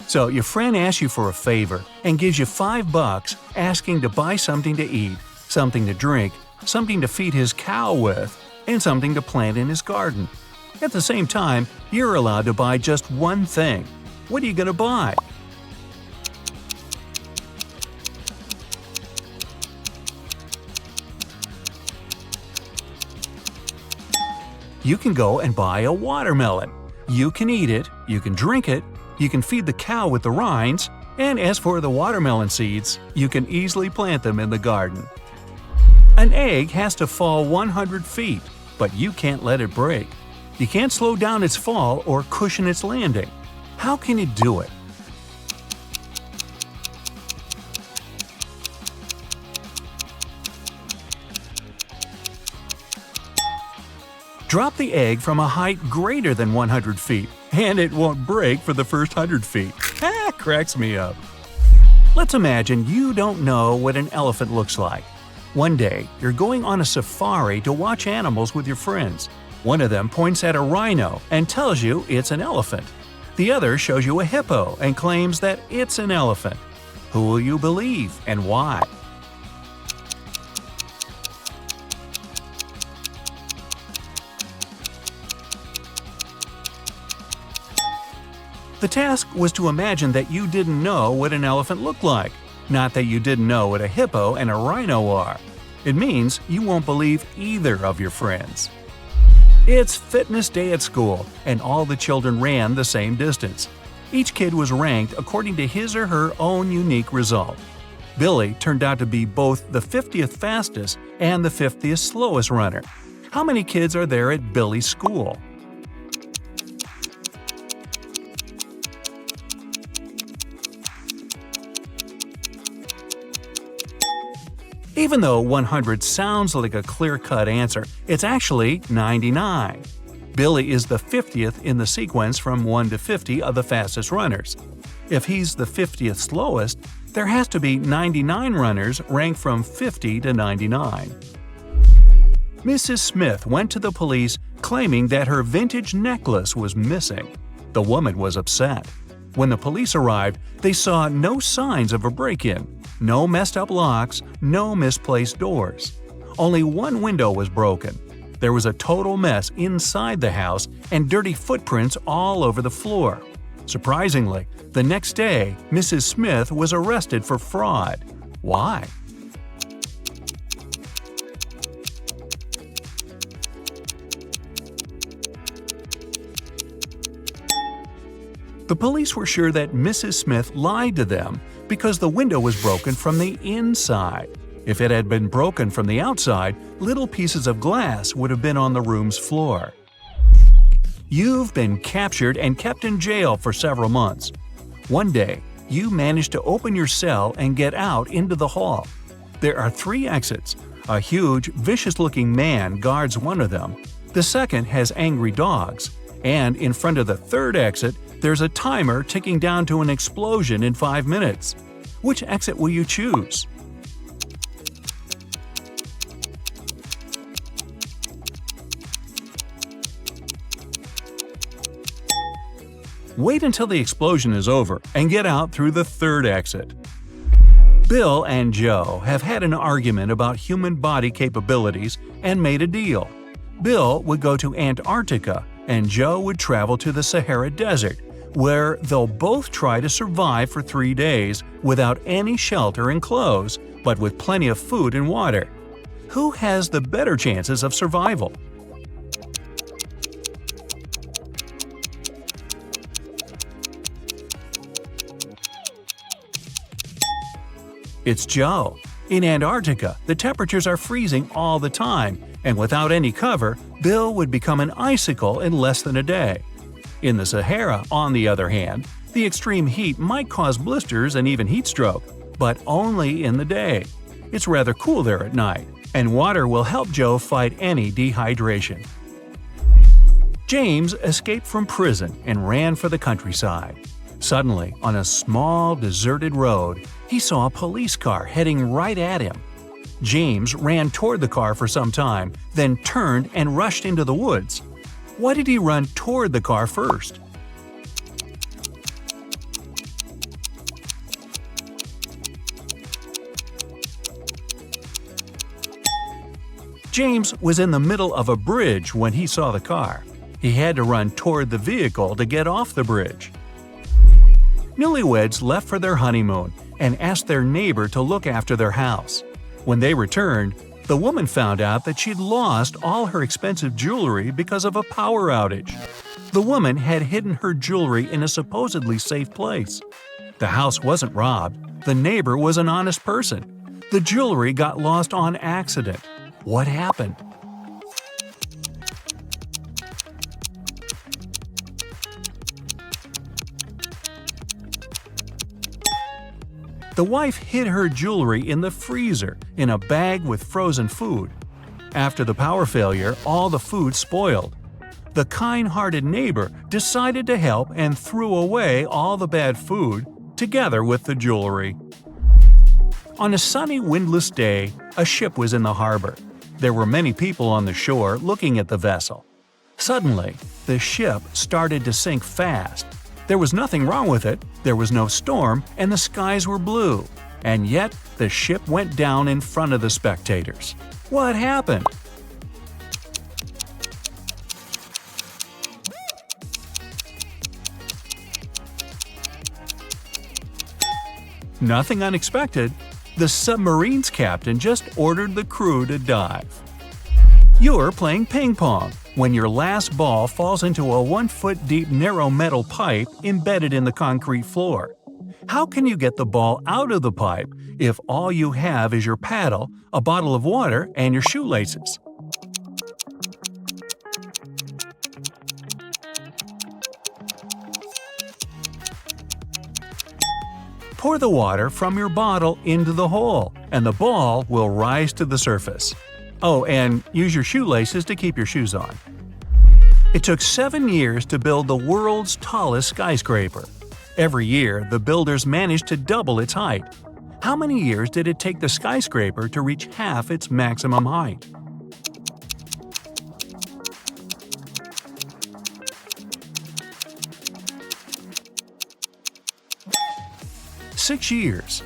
So your friend asks you for a favor and gives you $5 asking to buy something to eat, something to drink, something to feed his cow with, and something to plant in his garden. At the same time, you're allowed to buy just one thing. What are you going to buy? You can go and buy a watermelon. You can eat it, you can drink it, you can feed the cow with the rinds, and as for the watermelon seeds, you can easily plant them in the garden. An egg has to fall 100 feet, but you can't let it break. You can't slow down its fall or cushion its landing. How can you do it? Drop the egg from a height greater than 100 feet, and it won't break for the first 100 feet. Cracks me up. Let's imagine you don't know what an elephant looks like. One day, you're going on a safari to watch animals with your friends. One of them points at a rhino and tells you it's an elephant. The other shows you a hippo and claims that it's an elephant. Who will you believe and why? The task was to imagine that you didn't know what an elephant looked like, not that you didn't know what a hippo and a rhino are. It means you won't believe either of your friends. It's fitness day at school, and all the children ran the same distance. Each kid was ranked according to his or her own unique result. Billy turned out to be both the 50th fastest and the 50th slowest runner. How many kids are there at Billy's school? Even though 100 sounds like a clear-cut answer, it's actually 99. Billy is the 50th in the sequence from 1 to 50 of the fastest runners. If he's the 50th slowest, there has to be 99 runners ranked from 50 to 99. Mrs. Smith went to the police claiming that her vintage necklace was missing. The woman was upset. When the police arrived, they saw no signs of a break-in. No messed up locks, no misplaced doors. Only one window was broken. There was a total mess inside the house and dirty footprints all over the floor. Surprisingly, the next day, Mrs. Smith was arrested for fraud. Why? The police were sure that Mrs. Smith lied to them because the window was broken from the inside. If it had been broken from the outside, little pieces of glass would have been on the room's floor. You've been captured and kept in jail for several months. One day, you manage to open your cell and get out into the hall. There are 3 exits. A huge, vicious-looking man guards one of them. The second has angry dogs. And in front of the third exit, there's a timer ticking down to an explosion in 5 minutes. Which exit will you choose? Wait until the explosion is over and get out through the third exit. Bill and Joe have had an argument about human body capabilities and made a deal. Bill would go to Antarctica and Joe would travel to the Sahara Desert, where they'll both try to survive for 3 days without any shelter and clothes, but with plenty of food and water. Who has the better chances of survival? It's Joe. In Antarctica, the temperatures are freezing all the time, and without any cover, Bill would become an icicle in less than a day. In the Sahara, on the other hand, the extreme heat might cause blisters and even heat stroke, but only in the day. It's rather cool there at night, and water will help Joe fight any dehydration. James escaped from prison and ran for the countryside. Suddenly, on a small, deserted road, he saw a police car heading right at him. James ran toward the car for some time, then turned and rushed into the woods. Why did he run toward the car first? James was in the middle of a bridge when he saw the car. He had to run toward the vehicle to get off the bridge. Newlyweds left for their honeymoon and asked their neighbor to look after their house. When they returned, the woman found out that she'd lost all her expensive jewelry because of a power outage. The woman had hidden her jewelry in a supposedly safe place. The house wasn't robbed. The neighbor was an honest person. The jewelry got lost on accident. What happened? The wife hid her jewelry in the freezer in a bag with frozen food. After the power failure, all the food spoiled. The kind-hearted neighbor decided to help and threw away all the bad food, together with the jewelry. On a sunny, windless day, a ship was in the harbor. There were many people on the shore looking at the vessel. Suddenly, the ship started to sink fast. There was nothing wrong with it, there was no storm, and the skies were blue. And yet, the ship went down in front of the spectators. What happened? Nothing unexpected. The submarine's captain just ordered the crew to dive. You're playing ping pong when your last ball falls into a 1-foot-deep narrow metal pipe embedded in the concrete floor. How can you get the ball out of the pipe if all you have is your paddle, a bottle of water, and your shoelaces? Pour the water from your bottle into the hole, and the ball will rise to the surface. Oh, and use your shoelaces to keep your shoes on. It took 7 years to build the world's tallest skyscraper. Every year, the builders managed to double its height. How many years did it take the skyscraper to reach half its maximum height? Six years.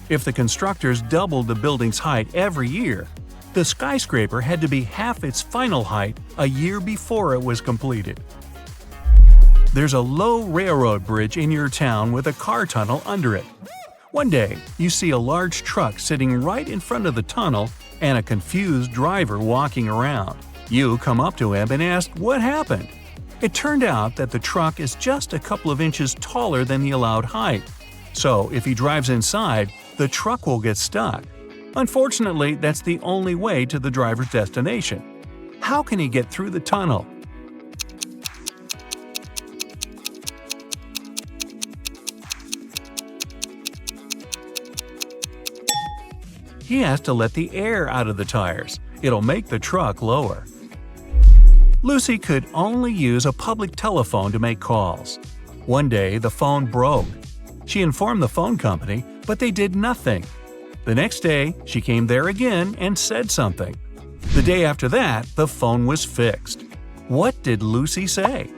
If the constructors doubled the building's height every year, the skyscraper had to be half its final height a year before it was completed. There's a low railroad bridge in your town with a car tunnel under it. One day, you see a large truck sitting right in front of the tunnel and a confused driver walking around. You come up to him and ask what happened. It turned out that the truck is just a couple of inches taller than the allowed height. So if he drives inside, the truck will get stuck. Unfortunately, that's the only way to the driver's destination. How can he get through the tunnel? He has to let the air out of the tires. It'll make the truck lower. Lucy could only use a public telephone to make calls. One day, the phone broke. She informed the phone company, but they did nothing. The next day, she came there again and said something. The day after that, the phone was fixed. What did Lucy say?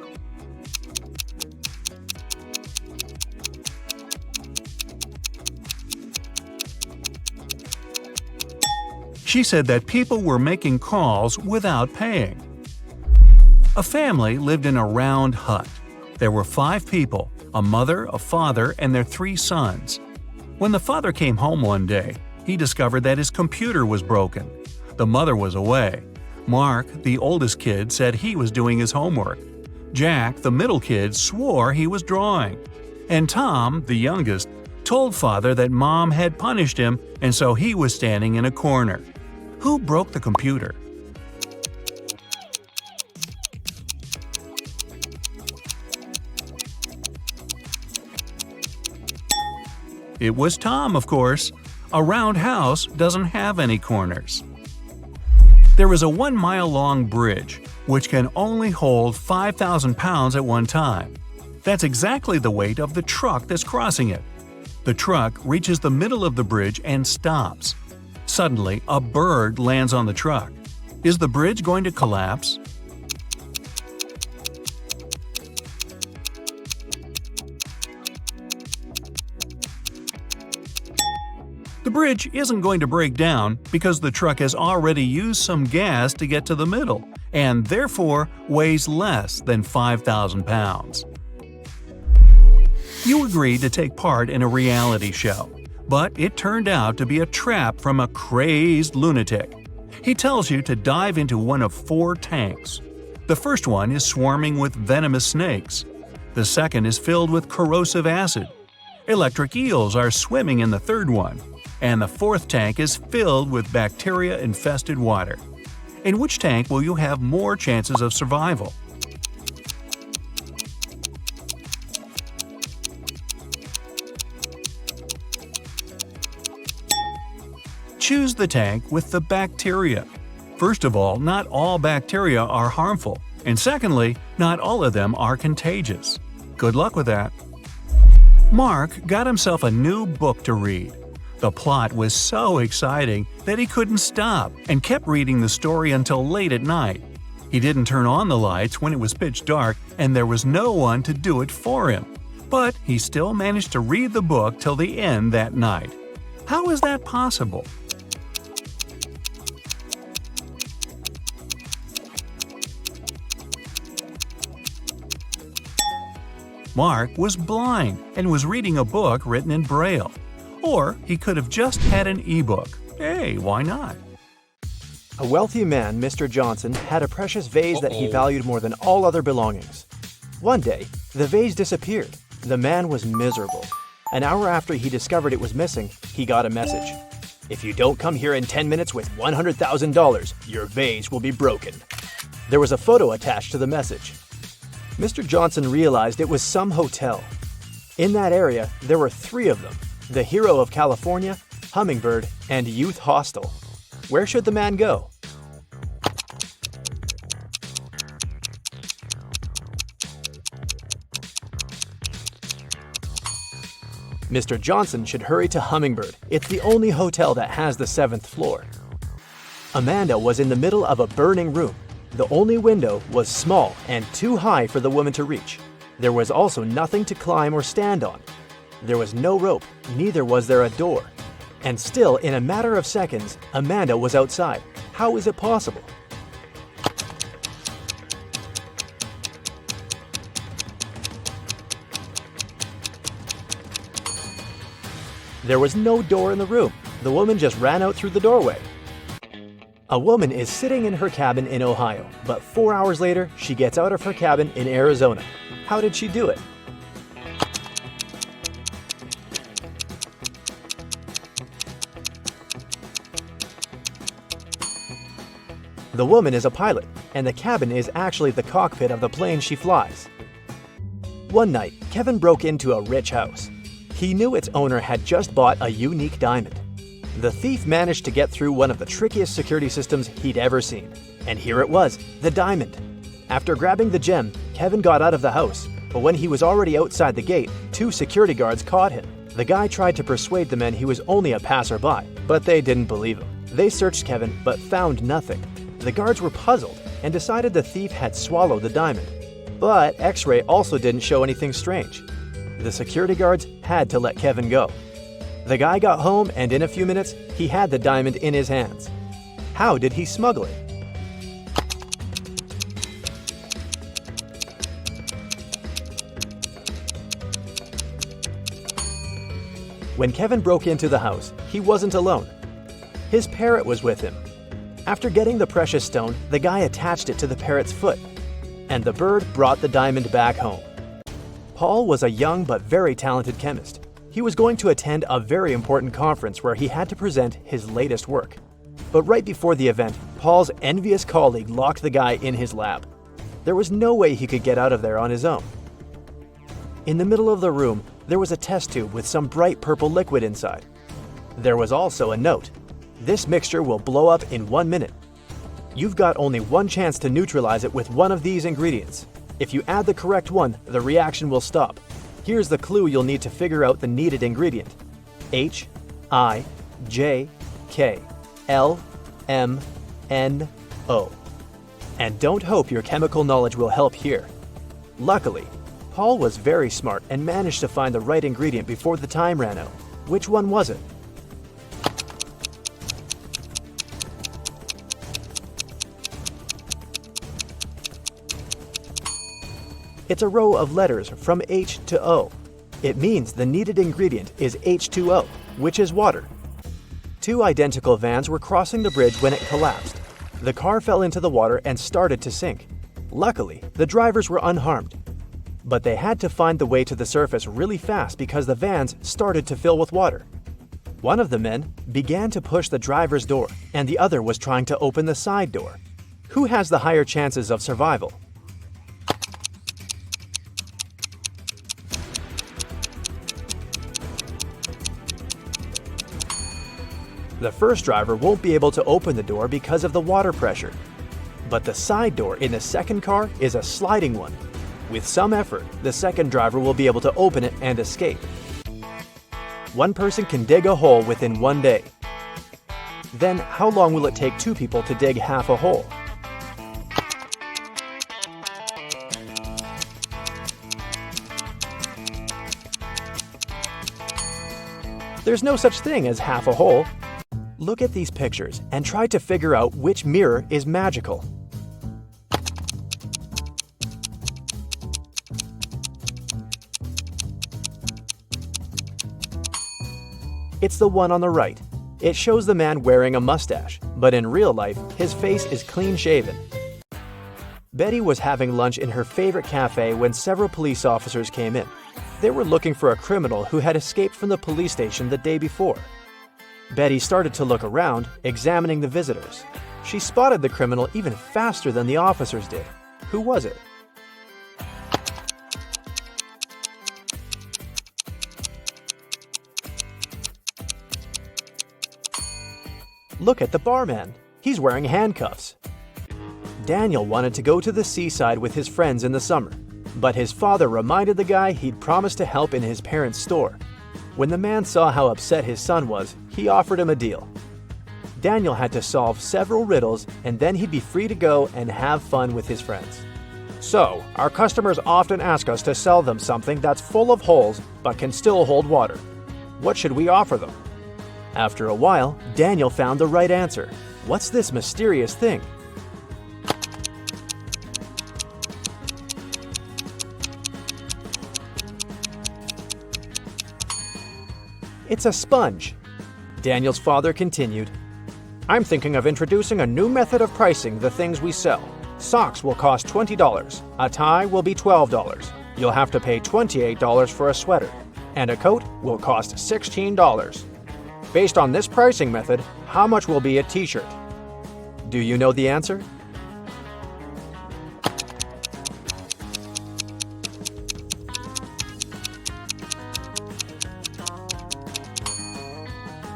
She said that people were making calls without paying. A family lived in a round hut. There were 5 people, a mother, a father, and their 3 sons. When the father came home one day, he discovered that his computer was broken. The mother was away. Mark, the oldest kid, said he was doing his homework. Jack, the middle kid, swore he was drawing. And Tom, the youngest, told father that mom had punished him and so he was standing in a corner. Who broke the computer? It was Tom, of course. A round house doesn't have any corners. There is a 1-mile-long bridge, which can only hold 5,000 pounds at one time. That's exactly the weight of the truck that's crossing it. The truck reaches the middle of the bridge and stops. Suddenly, a bird lands on the truck. Is the bridge going to collapse? The bridge isn't going to break down because the truck has already used some gas to get to the middle, and therefore weighs less than 5,000 pounds. You agreed to take part in a reality show, but it turned out to be a trap from a crazed lunatic. He tells you to dive into one of 4 tanks. The first one is swarming with venomous snakes. The second is filled with corrosive acid. Electric eels are swimming in the third one. And the fourth tank is filled with bacteria-infested water. In which tank will you have more chances of survival? Choose the tank with the bacteria. First of all, not all bacteria are harmful, and secondly, not all of them are contagious. Good luck with that. Mark got himself a new book to read. The plot was so exciting that he couldn't stop and kept reading the story until late at night. He didn't turn on the lights when it was pitch dark and there was no one to do it for him. But he still managed to read the book till the end that night. How is that possible? Mark was blind and was reading a book written in Braille. Or he could have just had an e-book. Hey, why not? A wealthy man, Mr. Johnson, had a precious vase that he valued more than all other belongings. One day, the vase disappeared. The man was miserable. An hour after he discovered it was missing, he got a message. "If you don't come here in 10 minutes with $100,000, your vase will be broken." There was a photo attached to the message. Mr. Johnson realized it was some hotel. In that area, there were 3 of them: the Hero of California, Hummingbird, and Youth Hostel. Where should the man go? Mr. Johnson should hurry to Hummingbird. It's the only hotel that has the 7th floor. Amanda was in the middle of a burning room. The only window was small and too high for the woman to reach. There was also nothing to climb or stand on. There was no rope, neither was there a door. And still, in a matter of seconds, Amanda was outside. How is it possible? There was no door in the room. The woman just ran out through the doorway. A woman is sitting in her cabin in Ohio, but 4 hours later, she gets out of her cabin in Arizona. How did she do it? The woman is a pilot, and the cabin is actually the cockpit of the plane she flies. One night, Kevin broke into a rich house. He knew its owner had just bought a unique diamond. The thief managed to get through one of the trickiest security systems he'd ever seen. And here it was, the diamond. After grabbing the gem, Kevin got out of the house, but when he was already outside the gate, 2 security guards caught him. The guy tried to persuade the men he was only a passerby, but they didn't believe him. They searched Kevin, but found nothing. The guards were puzzled and decided the thief had swallowed the diamond. But X-ray also didn't show anything strange. The security guards had to let Kevin go. The guy got home and in a few minutes, he had the diamond in his hands. How did he smuggle it? When Kevin broke into the house, he wasn't alone. His parrot was with him. After getting the precious stone, the guy attached it to the parrot's foot, and the bird brought the diamond back home. Paul was a young but very talented chemist. He was going to attend a very important conference where he had to present his latest work. But right before the event, Paul's envious colleague locked the guy in his lab. There was no way he could get out of there on his own. In the middle of the room, there was a test tube with some bright purple liquid inside. There was also a note. This mixture will blow up in 1 minute. You've got only one chance to neutralize it with one of these ingredients. If you add the correct one, the reaction will stop. Here's the clue you'll need to figure out the needed ingredient. H, I, J, K, L, M, N, O. And don't hope your chemical knowledge will help here. Luckily, Paul was very smart and managed to find the right ingredient before the time ran out. Which one was it? It's a row of letters from H to O. It means the needed ingredient is H2O, which is water. Two identical vans were crossing the bridge when it collapsed. The car fell into the water and started to sink. Luckily, the drivers were unharmed. But they had to find the way to the surface really fast because the vans started to fill with water. One of the men began to push the driver's door, and the other was trying to open the side door. Who has the higher chances of survival? The first driver won't be able to open the door because of the water pressure. But the side door in the second car is a sliding one. With some effort, the second driver will be able to open it and escape. One person can dig a hole within 1 day. Then, how long will it take two people to dig half a hole? There's no such thing as half a hole. Look at these pictures and try to figure out which mirror is magical. It's the one on the right. It shows the man wearing a mustache, but in real life, his face is clean shaven. Betty was having lunch in her favorite cafe when several police officers came in. They were looking for a criminal who had escaped from the police station the day before. Betty started to look around, examining the visitors. She spotted the criminal even faster than the officers did. Who was it? Look at the barman. He's wearing handcuffs. Daniel wanted to go to the seaside with his friends in the summer, but his father reminded the guy he'd promised to help in his parents' store. When the man saw how upset his son was, he offered him a deal. Daniel had to solve several riddles, and then he'd be free to go and have fun with his friends. So, our customers often ask us to sell them something that's full of holes but can still hold water. What should we offer them? After a while, Daniel found the right answer. What's this mysterious thing? It's a sponge. Daniel's father continued, I'm thinking of introducing a new method of pricing the things we sell. Socks will cost $20. A tie will be $12. You'll have to pay $28 for a sweater. And a coat will cost $16. Based on this pricing method, how much will be a t-shirt? Do you know the answer?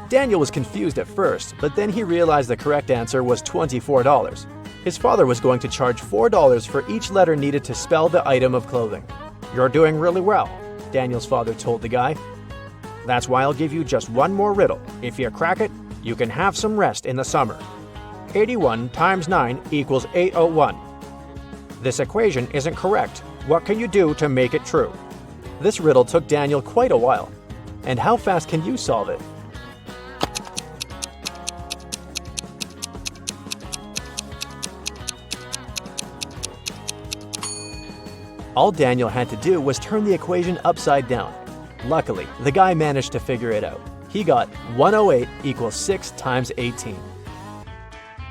Daniel was confused at first, but then he realized the correct answer was $24. His father was going to charge $4 for each letter needed to spell the item of clothing. You're doing really well, Daniel's father told the guy. That's why I'll give you just one more riddle. If you crack it, you can have some rest in the summer. 81 times 9 equals 801. This equation isn't correct. What can you do to make it true? This riddle took Daniel quite a while. And how fast can you solve it? All Daniel had to do was turn the equation upside down. Luckily, the guy managed to figure it out. He got 108 equals 6 times 18.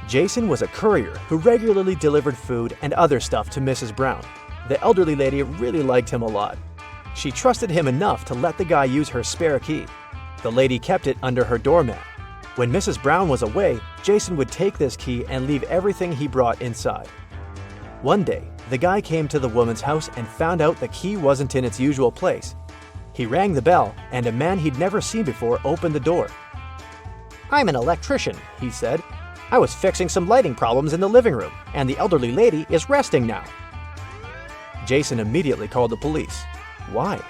Jason was a courier who regularly delivered food and other stuff to Mrs. Brown. The elderly lady really liked him a lot. She trusted him enough to let the guy use her spare key. The lady kept it under her doormat. When Mrs. Brown was away, Jason would take this key and leave everything he brought inside. One day, the guy came to the woman's house and found out the key wasn't in its usual place. He rang the bell, and a man he'd never seen before opened the door. I'm an electrician, he said. I was fixing some lighting problems in the living room, and the elderly lady is resting now. Jason immediately called the police. Why?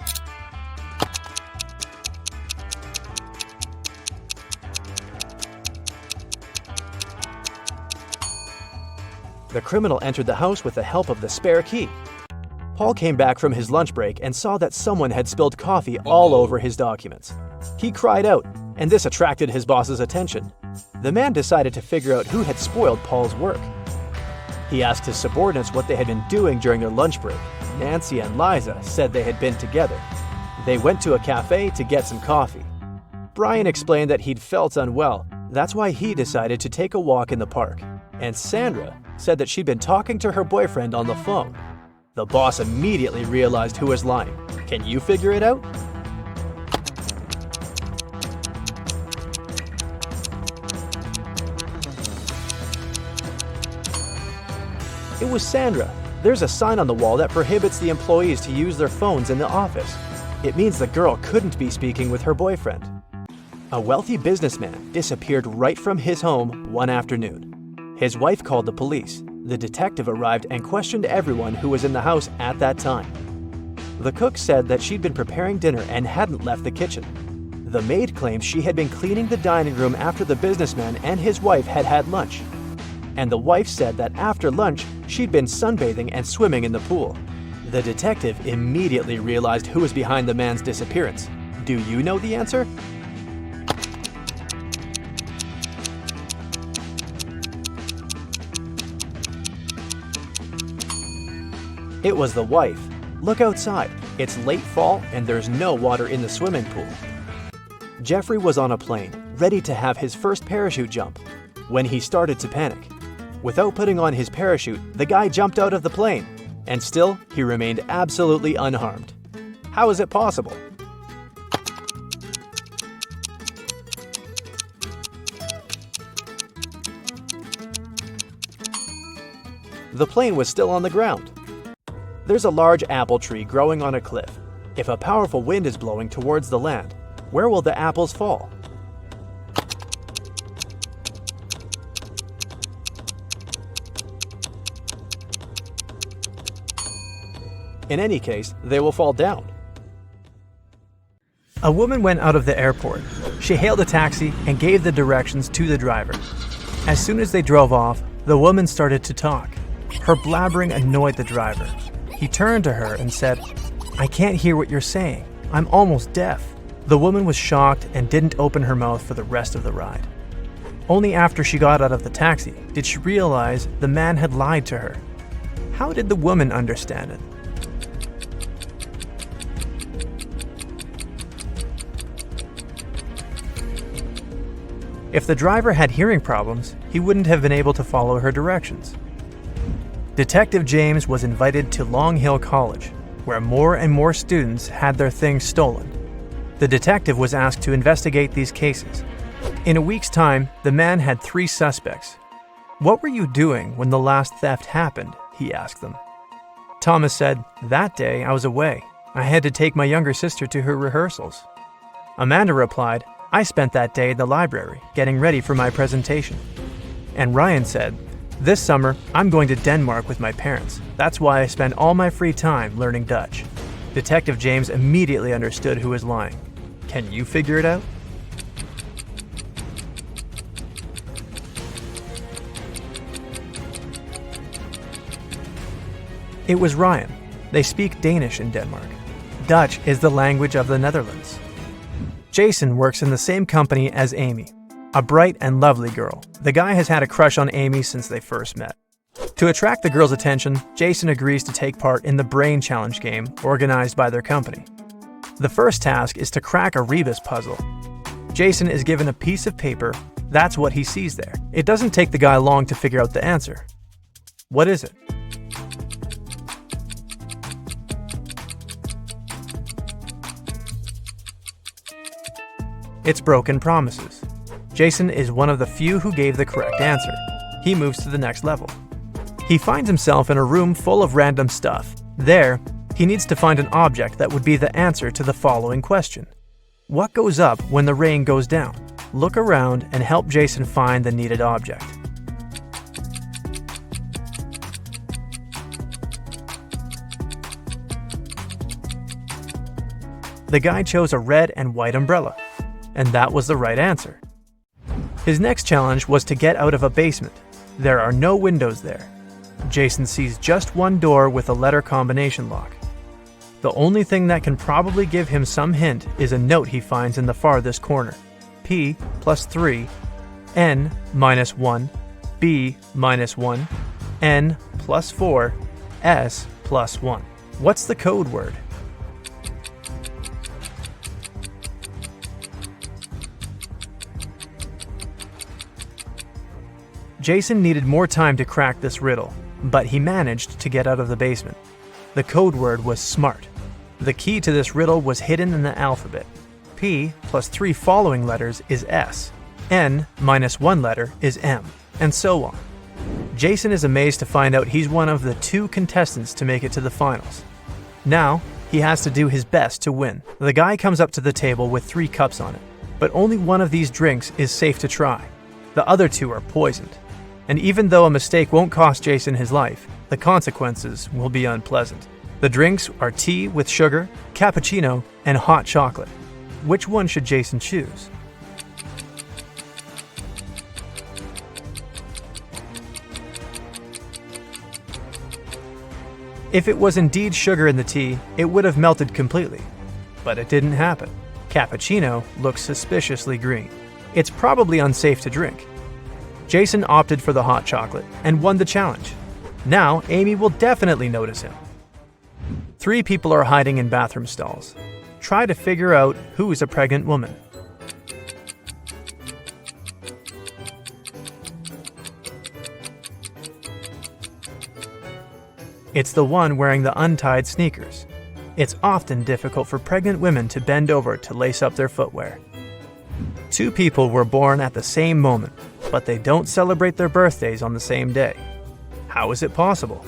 The criminal entered the house with the help of the spare key. Paul came back from his lunch break and saw that someone had spilled coffee all over his documents. He cried out, and this attracted his boss's attention. The man decided to figure out who had spoiled Paul's work. He asked his subordinates what they had been doing during their lunch break. Nancy and Liza said they had been together. They went to a cafe to get some coffee. Brian explained that he'd felt unwell. That's why he decided to take a walk in the park. And Sandra said that she'd been talking to her boyfriend on the phone. The boss immediately realized who was lying. Can you figure it out? It was Sandra. There's a sign on the wall that prohibits the employees to use their phones in the office. It means the girl couldn't be speaking with her boyfriend. A wealthy businessman disappeared right from his home one afternoon. His wife called the police. The detective arrived and questioned everyone who was in the house at that time. The cook said that she'd been preparing dinner and hadn't left the kitchen. The maid claimed she had been cleaning the dining room after the businessman and his wife had had lunch. And the wife said that after lunch, she'd been sunbathing and swimming in the pool. The detective immediately realized who was behind the man's disappearance. Do you know the answer? It was the wife. Look outside. It's late fall and there's no water in the swimming pool. Jeffrey was on a plane, ready to have his first parachute jump, when he started to panic. Without putting on his parachute, the guy jumped out of the plane, and still, he remained absolutely unharmed. How is it possible? The plane was still on the ground. There's a large apple tree growing on a cliff. If a powerful wind is blowing towards the land, where will the apples fall? In any case, they will fall down. A woman went out of the airport. She hailed a taxi and gave the directions to the driver. As soon as they drove off, the woman started to talk. Her blabbering annoyed the driver. He turned to her and said, "I can't hear what you're saying. I'm almost deaf." The woman was shocked and didn't open her mouth for the rest of the ride. Only after she got out of the taxi did she realize the man had lied to her. How did the woman understand it? If the driver had hearing problems, he wouldn't have been able to follow her directions. Detective James was invited to Long Hill College, where more and more students had their things stolen. The detective was asked to investigate these cases. In a week's time, the man had 3 suspects. "What were you doing when the last theft happened?" he asked them. Thomas said, "That day I was away. I had to take my younger sister to her rehearsals." Amanda replied, "I spent that day at the library, getting ready for my presentation." And Ryan said, "This summer, I'm going to Denmark with my parents. That's why I spend all my free time learning Dutch." Detective James immediately understood who was lying. Can you figure it out? It was Ryan. They speak Danish in Denmark. Dutch is the language of the Netherlands. Jason works in the same company as Amy, a bright and lovely girl. The guy has had a crush on Amy since they first met. To attract the girl's attention, Jason agrees to take part in the Brain Challenge game organized by their company. The first task is to crack a rebus puzzle. Jason is given a piece of paper. That's what he sees there. It doesn't take the guy long to figure out the answer. What is it? It's broken promises. Jason is one of the few who gave the correct answer. He moves to the next level. He finds himself in a room full of random stuff. There, he needs to find an object that would be the answer to the following question. What goes up when the rain goes down? Look around and help Jason find the needed object. The guy chose a red and white umbrella, and that was the right answer. His next challenge was to get out of a basement. There are no windows there. Jason sees just one door with a letter combination lock. The only thing that can probably give him some hint is a note he finds in the farthest corner. P plus 3, N minus 1, B minus 1, N plus 4, S plus 1. What's the code word? Jason needed more time to crack this riddle, but he managed to get out of the basement. The code word was SMART. The key to this riddle was hidden in the alphabet. P plus 3 following letters is S. N minus 1 letter is M, and so on. Jason is amazed to find out he's one of the 2 contestants to make it to the finals. Now, he has to do his best to win. The guy comes up to the table with 3 cups on it, but only one of these drinks is safe to try. The other 2 are poisoned. And even though a mistake won't cost Jason his life, the consequences will be unpleasant. The drinks are tea with sugar, cappuccino, and hot chocolate. Which one should Jason choose? If it was indeed sugar in the tea, it would have melted completely. But it didn't happen. Cappuccino looks suspiciously green. It's probably unsafe to drink. Jason opted for the hot chocolate and won the challenge. Now, Amy will definitely notice him. 3 people are hiding in bathroom stalls. Try to figure out who's a pregnant woman. It's the one wearing the untied sneakers. It's often difficult for pregnant women to bend over to lace up their footwear. 2 people were born at the same moment, but they don't celebrate their birthdays on the same day. How is it possible?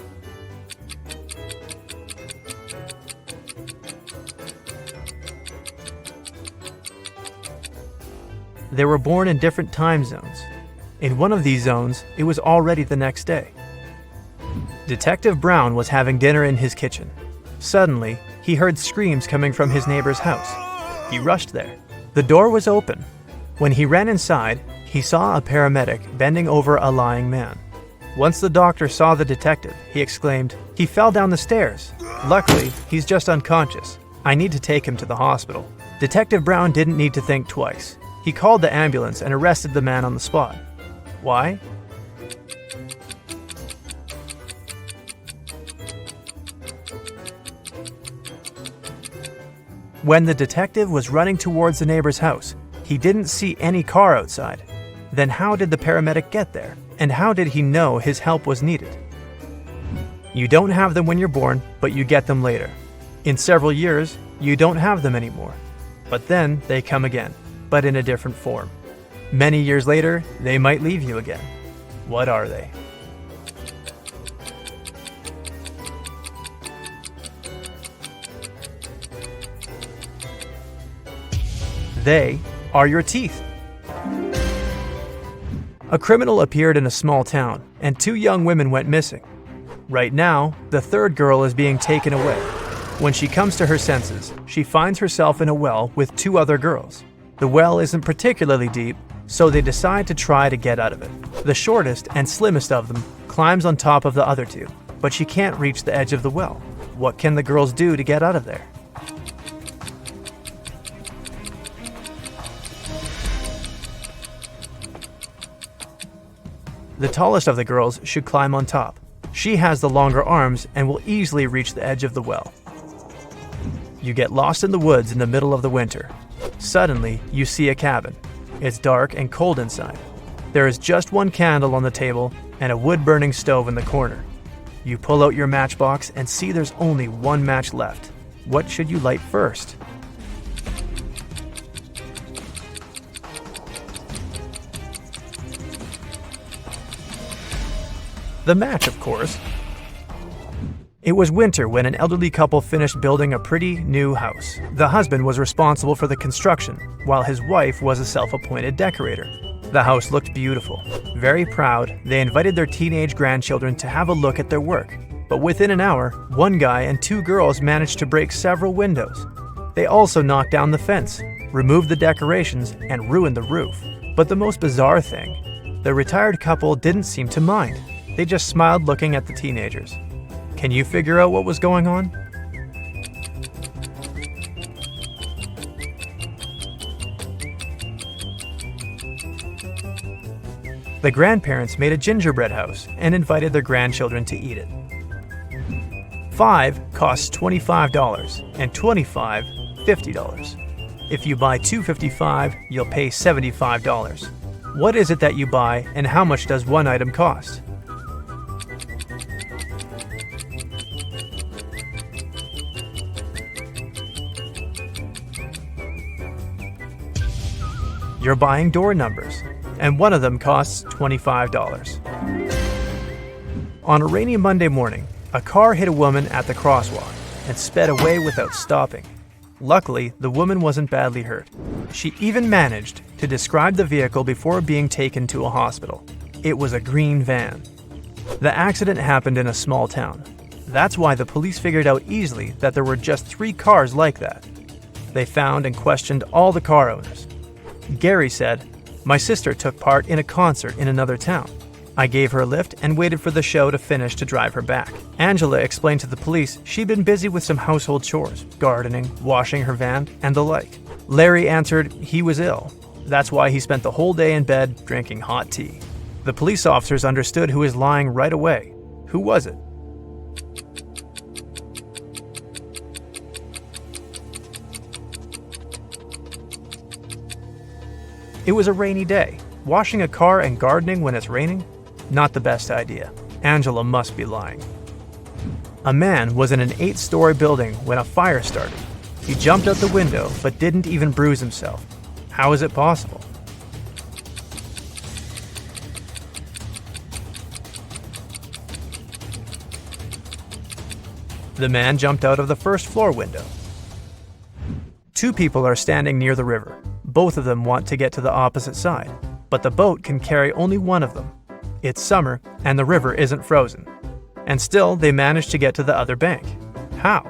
They were born in different time zones. In one of these zones, it was already the next day. Detective Brown was having dinner in his kitchen. Suddenly, he heard screams coming from his neighbor's house. He rushed there. The door was open. When he ran inside, he saw a paramedic bending over a lying man. Once the doctor saw the detective, he exclaimed, "He fell down the stairs. Luckily, he's just unconscious. I need to take him to the hospital." Detective Brown didn't need to think twice. He called the ambulance and arrested the man on the spot. Why? When the detective was running towards the neighbor's house, he didn't see any car outside. Then how did the paramedic get there? And how did he know his help was needed? You don't have them when you're born, but you get them later. In several years, you don't have them anymore. But then they come again, but in a different form. Many years later, they might leave you again. What are they? They are your teeth. A criminal appeared in a small town, and 2 young women went missing. Right now, the 3rd girl is being taken away. When she comes to her senses, she finds herself in a well with 2 other girls. The well isn't particularly deep, so they decide to try to get out of it. The shortest and slimmest of them climbs on top of the other 2, but she can't reach the edge of the well. What can the girls do to get out of there? The tallest of the girls should climb on top. She has the longer arms and will easily reach the edge of the well. You get lost in the woods in the middle of the winter. Suddenly, you see a cabin. It's dark and cold inside. There is just 1 candle on the table and a wood-burning stove in the corner. You pull out your matchbox and see there's only 1 match left. What should you light first? The match, of course. It was winter when an elderly couple finished building a pretty new house. The husband was responsible for the construction, while his wife was a self-appointed decorator. The house looked beautiful. Very proud, they invited their teenage grandchildren to have a look at their work. But within an hour, 1 guy and 2 girls managed to break several windows. They also knocked down the fence, removed the decorations, and ruined the roof. But the most bizarre thing, the retired couple didn't seem to mind. They just smiled looking at the teenagers. Can you figure out what was going on? The grandparents made a gingerbread house and invited their grandchildren to eat it. 5 costs $25 and 25 $50. If you buy 255, you'll pay $75. What is it that you buy and how much does one item cost? You're buying door numbers, and one of them costs $25. On a rainy Monday morning, a car hit a woman at the crosswalk and sped away without stopping. Luckily, the woman wasn't badly hurt. She even managed to describe the vehicle before being taken to a hospital. It was a green van. The accident happened in a small town. That's why the police figured out easily that there were just 3 cars like that. They found and questioned all the car owners. Gary said, "My sister took part in a concert in another town. I gave her a lift and waited for the show to finish to drive her back." Angela explained to the police she'd been busy with some household chores, gardening, washing her van, and the like. Larry answered he was ill. That's why he spent the whole day in bed drinking hot tea. The police officers understood who was lying right away. Who was it? It was a rainy day. Washing a car and gardening when it's raining? Not the best idea. Angela must be lying. A man was in an 8-story building when a fire started. He jumped out the window but didn't even bruise himself. How is it possible? The man jumped out of the first floor window. 2 people are standing near the river. Both of them want to get to the opposite side, but the boat can carry only one of them. It's summer and the river isn't frozen. And still, they manage to get to the other bank. How?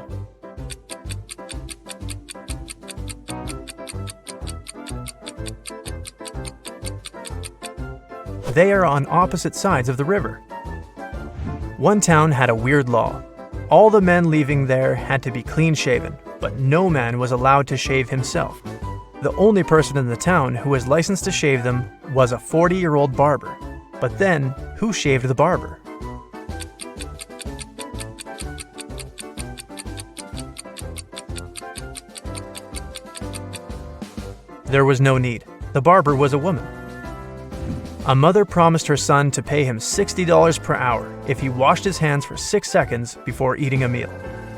They are on opposite sides of the river. One town had a weird law. All the men leaving there had to be clean-shaven, but no man was allowed to shave himself. The only person in the town who was licensed to shave them was a 40-year-old barber. But then, who shaved the barber? There was no need. The barber was a woman. A mother promised her son to pay him $60 per hour if he washed his hands for 6 seconds before eating a meal.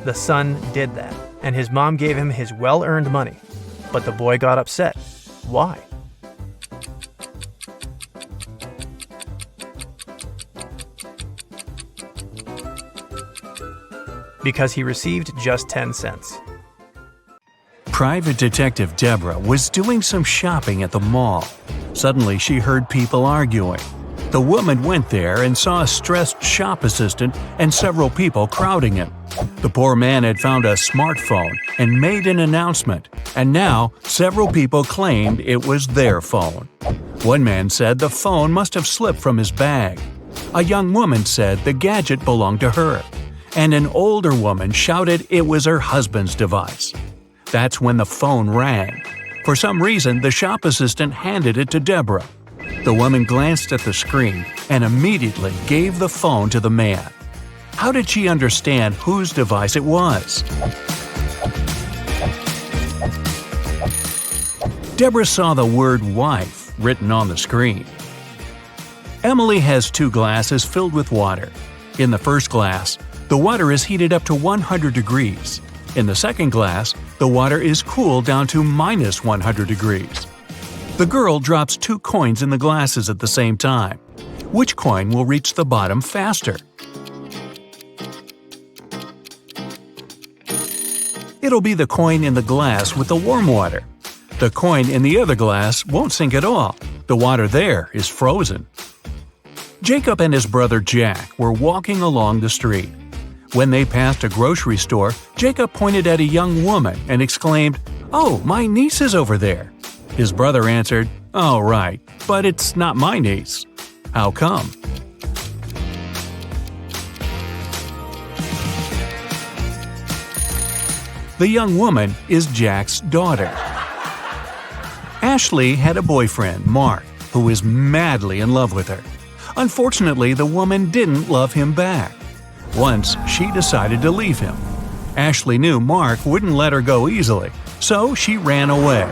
The son did that, and his mom gave him his well-earned money. But the boy got upset. Why? Because he received just 10 cents. Private Detective Deborah was doing some shopping at the mall. Suddenly, she heard people arguing. The woman went there and saw a stressed shop assistant and several people crowding him. The poor man had found a smartphone and made an announcement, and now several people claimed it was their phone. One man said the phone must have slipped from his bag. A young woman said the gadget belonged to her, and an older woman shouted it was her husband's device. That's when the phone rang. For some reason, the shop assistant handed it to Deborah. The woman glanced at the screen and immediately gave the phone to the man. How did she understand whose device it was? Deborah saw the word wife written on the screen. Emily has 2 glasses filled with water. In the first glass, the water is heated up to 100 degrees. In the second glass, the water is cooled down to minus 100 degrees. The girl drops 2 coins in the glasses at the same time. Which coin will reach the bottom faster? It'll be the coin in the glass with the warm water. The coin in the other glass won't sink at all. The water there is frozen. Jacob and his brother Jack were walking along the street. When they passed a grocery store, Jacob pointed at a young woman and exclaimed, "Oh, my niece is over there." His brother answered, "Oh, right, but it's not my niece." "How come?" The young woman is Jack's daughter. Ashley had a boyfriend, Mark, who was madly in love with her. Unfortunately, the woman didn't love him back. Once, she decided to leave him. Ashley knew Mark wouldn't let her go easily, so she ran away.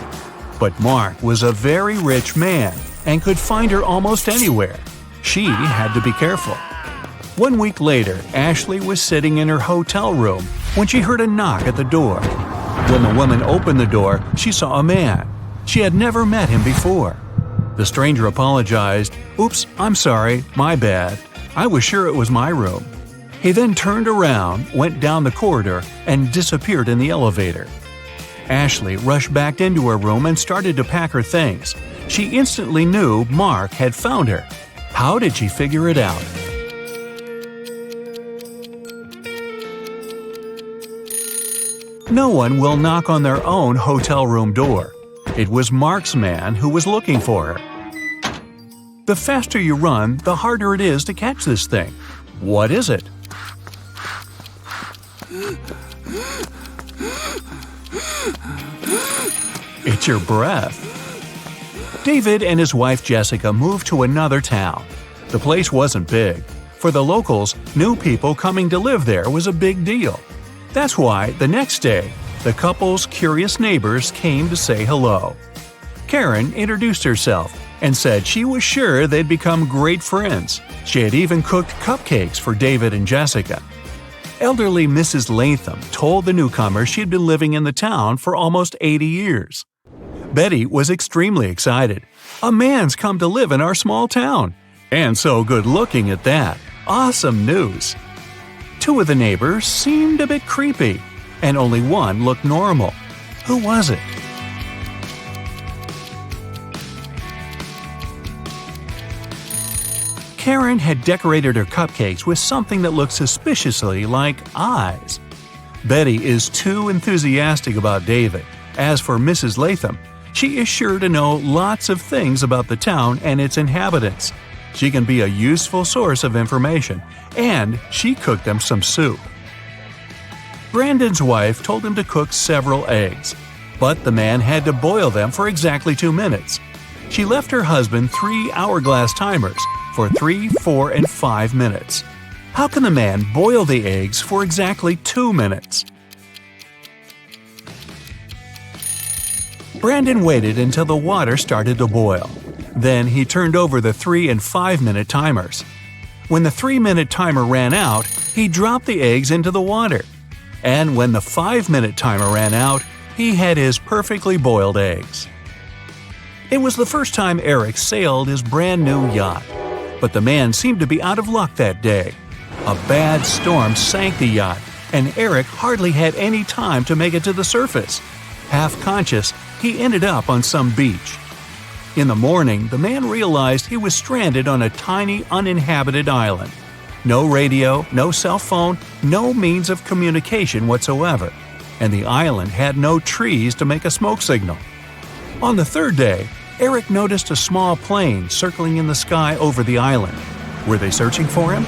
But Mark was a very rich man and could find her almost anywhere. She had to be careful. 1 week later, Ashley was sitting in her hotel room when she heard a knock at the door. When the woman opened the door, she saw a man. She had never met him before. The stranger apologized. "Oops, I'm sorry, my bad. I was sure it was my room." He then turned around, went down the corridor, and disappeared in the elevator. Ashley rushed back into her room and started to pack her things. She instantly knew Mark had found her. How did she figure it out? No one will knock on their own hotel room door. It was Mark's man who was looking for her. The faster you run, the harder it is to catch this thing. What is it? It's your breath. David and his wife Jessica moved to another town. The place wasn't big. For the locals, new people coming to live there was a big deal. That's why, the next day, the couple's curious neighbors came to say hello. Karen introduced herself and said she was sure they'd become great friends. She had even cooked cupcakes for David and Jessica. Elderly Mrs. Latham told the newcomer she'd been living in the town for almost 80 years. Betty was extremely excited. "A man's come to live in our small town. And so good-looking at that. Awesome news." 2 of the neighbors seemed a bit creepy, and only one looked normal. Who was it? Karen had decorated her cupcakes with something that looked suspiciously like eyes. Betty is too enthusiastic about David. As for Mrs. Latham, she is sure to know lots of things about the town and its inhabitants. She can be a useful source of information, and she cooked them some soup. Brandon's wife told him to cook several eggs, but the man had to boil them for exactly 2 minutes. She left her husband 3 hourglass timers for 3, 4, and 5 minutes. How can the man boil the eggs for exactly 2 minutes? Brandon waited until the water started to boil. Then he turned over the 3 and 5 minute timers. When the 3-minute timer ran out, he dropped the eggs into the water. And when the 5-minute timer ran out, he had his perfectly boiled eggs. It was the first time Eric sailed his brand new yacht. But the man seemed to be out of luck that day. A bad storm sank the yacht, and Eric hardly had any time to make it to the surface. Half conscious, he ended up on some beach. In the morning, the man realized he was stranded on a tiny, uninhabited island. No radio, no cell phone, no means of communication whatsoever, and the island had no trees to make a smoke signal. On the 3rd day, Eric noticed a small plane circling in the sky over the island. Were they searching for him?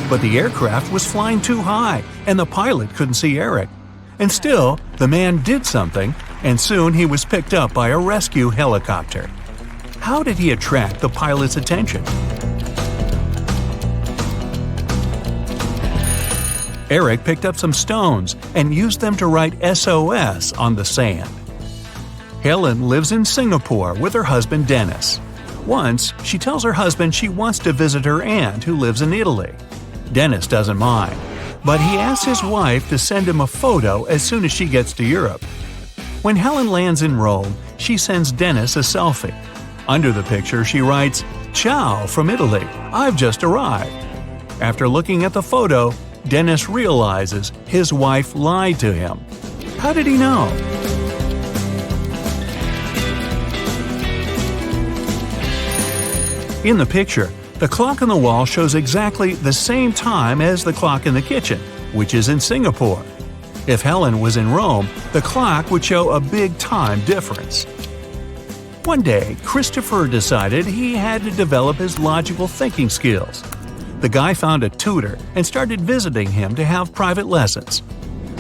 But the aircraft was flying too high, and the pilot couldn't see Eric. And still, the man did something, and soon he was picked up by a rescue helicopter. How did he attract the pilot's attention? Eric picked up some stones and used them to write SOS on the sand. Helen lives in Singapore with her husband Dennis. Once, she tells her husband she wants to visit her aunt who lives in Italy. Dennis doesn't mind, but he asks his wife to send him a photo as soon as she gets to Europe. When Helen lands in Rome, she sends Dennis a selfie. Under the picture, she writes, "Ciao from Italy, I've just arrived." After looking at the photo, Dennis realizes his wife lied to him. How did he know? In the picture, the clock on the wall shows exactly the same time as the clock in the kitchen, which is in Singapore. If Helen was in Rome, the clock would show a big time difference. One day, Christopher decided he had to develop his logical thinking skills. The guy found a tutor and started visiting him to have private lessons.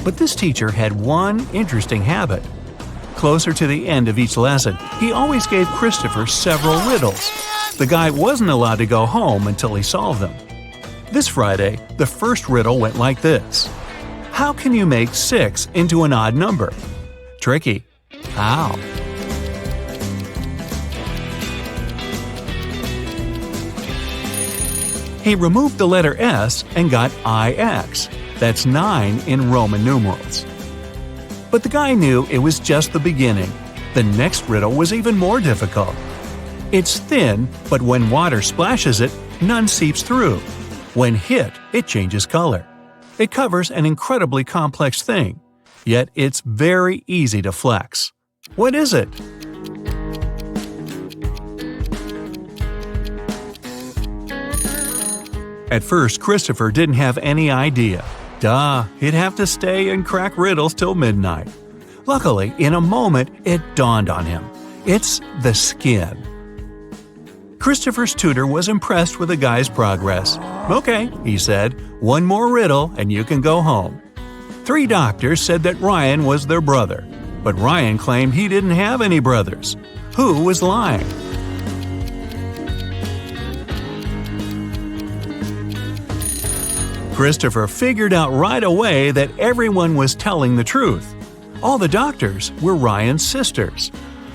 But this teacher had one interesting habit. Closer to the end of each lesson, he always gave Christopher several riddles. The guy wasn't allowed to go home until he solved them. This Friday, the first riddle went like this. How can you make 6 into an odd number? Tricky. How? He removed the letter S and got IX. That's 9 in Roman numerals. But the guy knew it was just the beginning. The next riddle was even more difficult. It's thin, but when water splashes it, none seeps through. When hit, it changes color. It covers an incredibly complex thing, yet it's very easy to flex. What is it? At first, Christopher didn't have any idea. Duh, he'd have to stay and crack riddles till midnight. Luckily, in a moment, it dawned on him. It's the skin. Christopher's tutor was impressed with the guy's progress. Okay, he said, one more riddle and you can go home. 3 doctors said that Ryan was their brother, but Ryan claimed he didn't have any brothers. Who was lying? Christopher figured out right away that everyone was telling the truth. All the doctors were Ryan's sisters.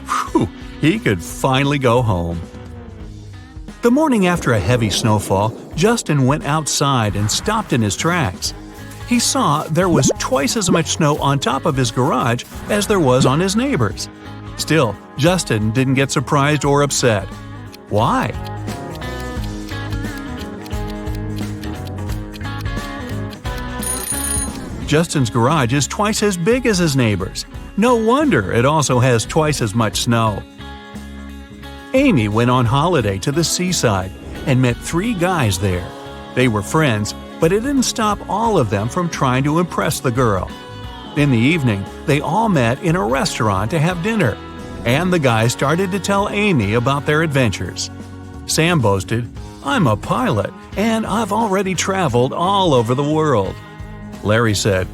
Whew, he could finally go home. The morning after a heavy snowfall, Justin went outside and stopped in his tracks. He saw there was twice as much snow on top of his garage as there was on his neighbor's. Still, Justin didn't get surprised or upset. Why? Justin's garage is twice as big as his neighbor's. No wonder it also has twice as much snow. Amy went on holiday to the seaside and met 3 guys there. They were friends, but it didn't stop all of them from trying to impress the girl. In the evening, they all met in a restaurant to have dinner, and the guys started to tell Amy about their adventures. Sam boasted, "I'm a pilot, and I've already traveled all over the world." Larry said,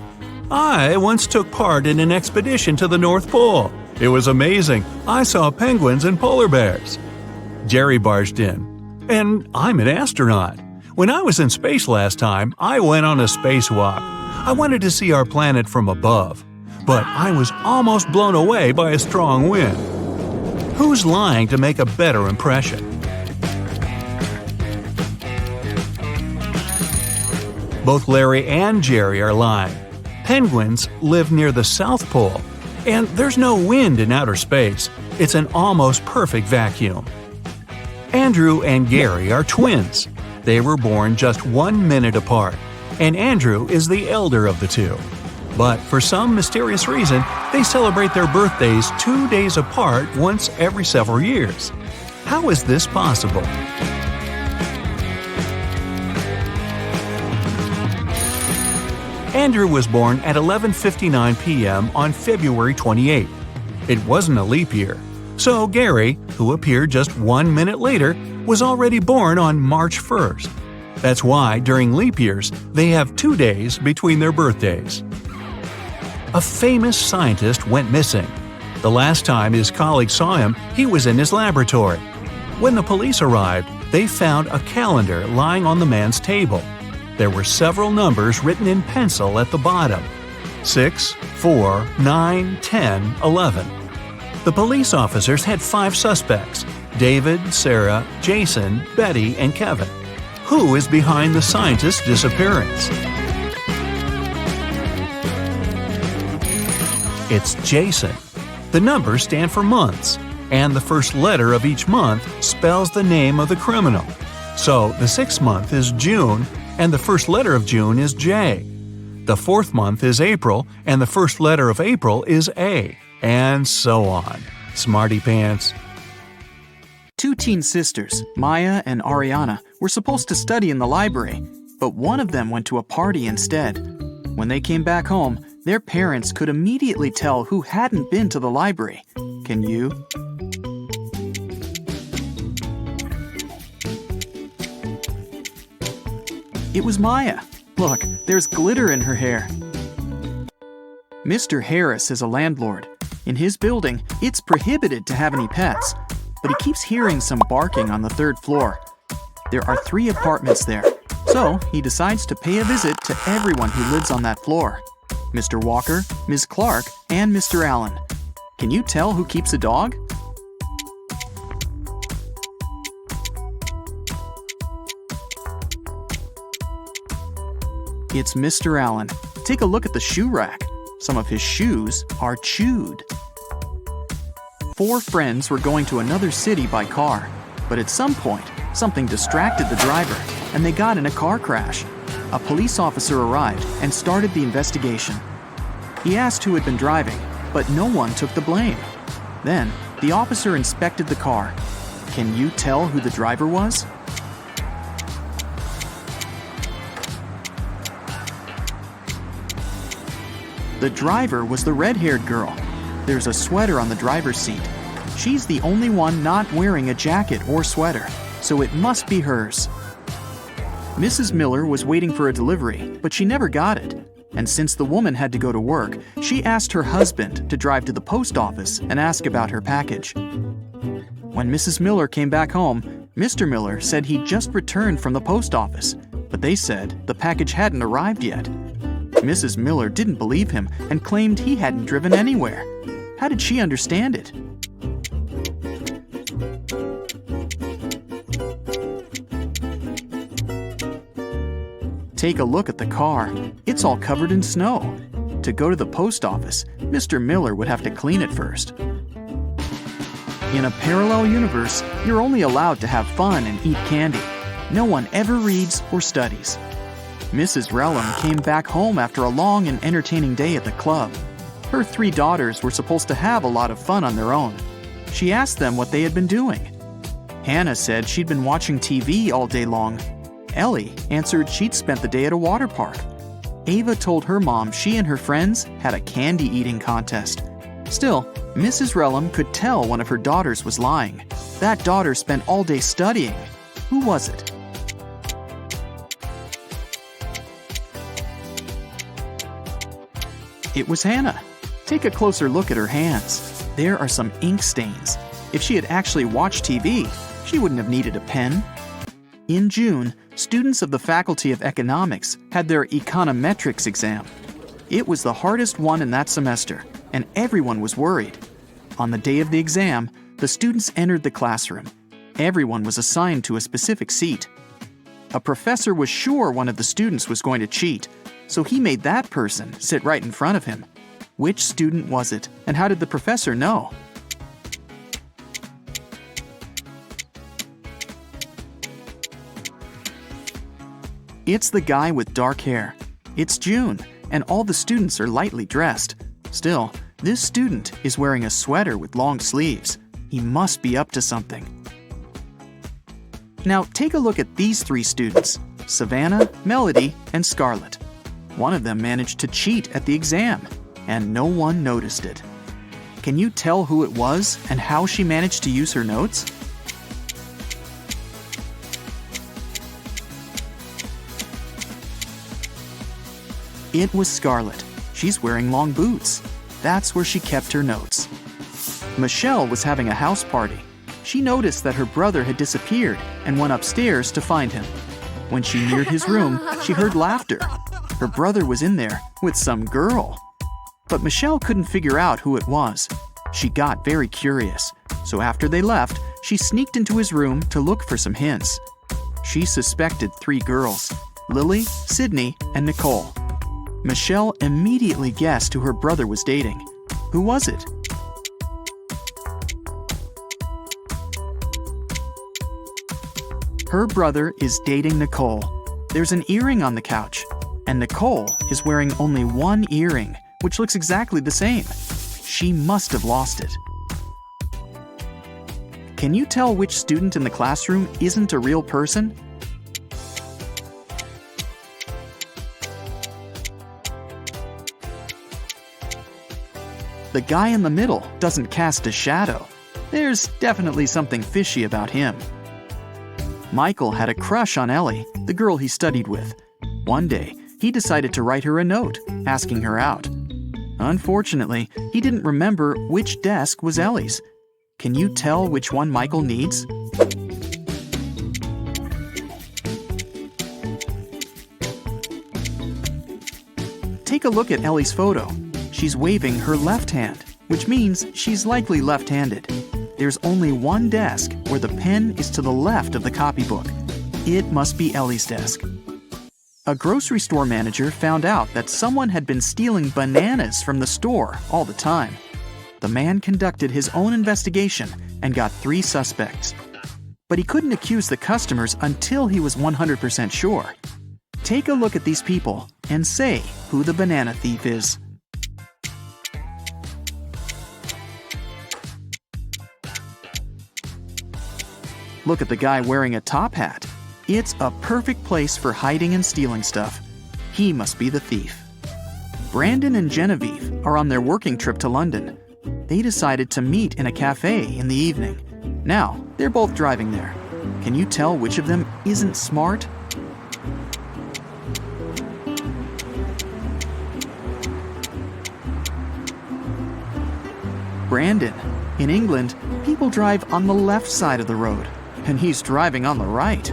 "I once took part in an expedition to the North Pole. It was amazing. I saw penguins and polar bears." Jerry barged in, "And I'm an astronaut. When I was in space last time, I went on a spacewalk. I wanted to see our planet from above, but I was almost blown away by a strong wind." Who's lying to make a better impression? Both Larry and Jerry are lying. Penguins live near the South Pole, and there's no wind in outer space. It's an almost perfect vacuum. Andrew and Gary are twins. They were born just 1 minute apart, and Andrew is the elder of the two. But for some mysterious reason, they celebrate their birthdays 2 days apart once every several years. How is this possible? Andrew was born at 11:59 p.m. on February 28. It wasn't a leap year. So Gary, who appeared just 1 minute later, was already born on March 1st. That's why, during leap years, they have 2 days between their birthdays. A famous scientist went missing. The last time his colleagues saw him, he was in his laboratory. When the police arrived, they found a calendar lying on the man's table. There were several numbers written in pencil at the bottom: 6, 4, 9, 10, 11. The police officers had 5 suspects: David, Sarah, Jason, Betty, and Kevin. Who is behind the scientist's disappearance? It's Jason. The numbers stand for months, and the first letter of each month spells the name of the criminal. So the 6th month is June, and the first letter of June is J. The 4th month is April, and the first letter of April is A, and so on. Smarty pants. 2 teen sisters, Maya and Ariana, were supposed to study in the library, but one of them went to a party instead. When they came back home, their parents could immediately tell who hadn't been to the library. Can you? It was Maya. Look, there's glitter in her hair. Mr. Harris is a landlord. In his building, it's prohibited to have any pets, but he keeps hearing some barking on the 3rd floor. There are 3 apartments there, So he decides to pay a visit to everyone who lives on that floor: Mr. Walker, Ms. Clark, and Mr. Allen. Can you tell who keeps a dog? It's Mr. Allen. Take a look at the shoe rack. Some of his shoes are chewed. 4 friends were going to another city by car, but at some point, something distracted the driver, and they got in a car crash. A police officer arrived and started the investigation. He asked who had been driving, but no one took the blame. Then, the officer inspected the car. Can you tell who the driver was? The driver was the red-haired girl. There's a sweater on the driver's seat. She's the only one not wearing a jacket or sweater, so it must be hers. Mrs. Miller was waiting for a delivery, but she never got it. And since the woman had to go to work, she asked her husband to drive to the post office and ask about her package. When Mrs. Miller came back home, Mr. Miller said he'd just returned from the post office, but they said the package hadn't arrived yet. Mrs. Miller didn't believe him and claimed he hadn't driven anywhere. How did she understand it? Take a look at the car. It's all covered in snow. To go to the post office, Mr. Miller would have to clean it first. In a parallel universe, you're only allowed to have fun and eat candy. No one ever reads or studies. Mrs. Relham came back home after a long and entertaining day at the club. Her 3 daughters were supposed to have a lot of fun on their own. She asked them what they had been doing. Hannah said she'd been watching TV all day long. Ellie answered she'd spent the day at a water park. Ava told her mom she and her friends had a candy-eating contest. Still, Mrs. Relham could tell one of her daughters was lying. That daughter spent all day studying. Who was it? It was Hannah. Take a closer look at her hands. There are some ink stains. If she had actually watched TV, she wouldn't have needed a pen. In June, students of the Faculty of Economics had their econometrics exam. It was the hardest one in that semester, and everyone was worried. On the day of the exam, the students entered the classroom. Everyone was assigned to a specific seat. A professor was sure one of the students was going to cheat, so he made that person sit right in front of him. Which student was it, and how did the professor know? It's the guy with dark hair. It's June, and all the students are lightly dressed. Still, this student is wearing a sweater with long sleeves. He must be up to something. Now take a look at these 3 students: Savannah, Melody, and Scarlett. One of them managed to cheat at the exam, and no one noticed it. Can you tell who it was and how she managed to use her notes? It was Scarlett. She's wearing long boots. That's where she kept her notes. Michelle was having a house party. She noticed that her brother had disappeared and went upstairs to find him. When she neared his room, she heard laughter. Her brother was in there with some girl. But Michelle couldn't figure out who it was. She got very curious, so after they left, she sneaked into his room to look for some hints. She suspected 3 girls: Lily, Sydney, and Nicole. Michelle immediately guessed who her brother was dating. Who was it? Her brother is dating Nicole. There's an earring on the couch, and Nicole is wearing only 1 earring, which looks exactly the same. She must have lost it. Can you tell which student in the classroom isn't a real person? The guy in the middle doesn't cast a shadow. There's definitely something fishy about him. Michael had a crush on Ellie, the girl he studied with. One day, he decided to write her a note, asking her out. Unfortunately, he didn't remember which desk was Ellie's. Can you tell which one Michael needs? Take a look at Ellie's photo. She's waving her left hand, which means she's likely left-handed. There's only one desk where the pen is to the left of the copybook. It must be Ellie's desk. A grocery store manager found out that someone had been stealing bananas from the store all the time. The man conducted his own investigation and got 3 suspects. But he couldn't accuse the customers until he was 100% sure. Take a look at these people and say who the banana thief is. Look at the guy wearing a top hat. It's a perfect place for hiding and stealing stuff. He must be the thief. Brandon and Genevieve are on their working trip to London. They decided to meet in a cafe in the evening. Now, they're both driving there. Can you tell which of them isn't smart? Brandon. In England, people drive on the left side of the road, and he's driving on the right.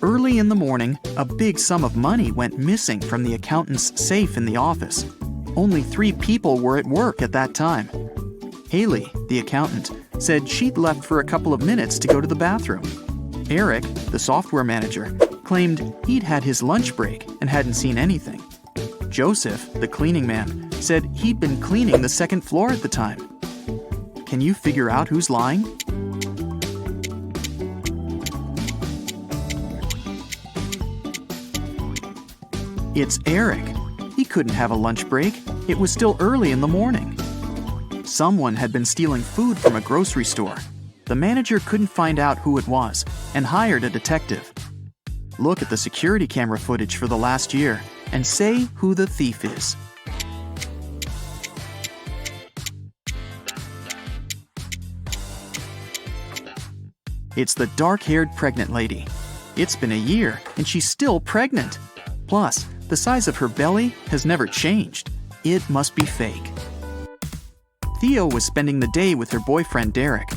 Early in the morning, a big sum of money went missing from the accountant's safe in the office. Only 3 people were at work at that time. Haley, the accountant, said she'd left for a couple of minutes to go to the bathroom. Eric, the software manager, claimed he'd had his lunch break and hadn't seen anything. Joseph, the cleaning man, said he'd been cleaning the 2nd floor at the time. Can you figure out who's lying? It's Eric. He couldn't have a lunch break. It was still early in the morning. Someone had been stealing food from a grocery store. The manager couldn't find out who it was and hired a detective. Look at the security camera footage for the last year and say who the thief is. It's the dark-haired pregnant lady. It's been a year and she's still pregnant. Plus, the size of her belly has never changed. It must be fake. Theo was spending the day with her boyfriend Derek.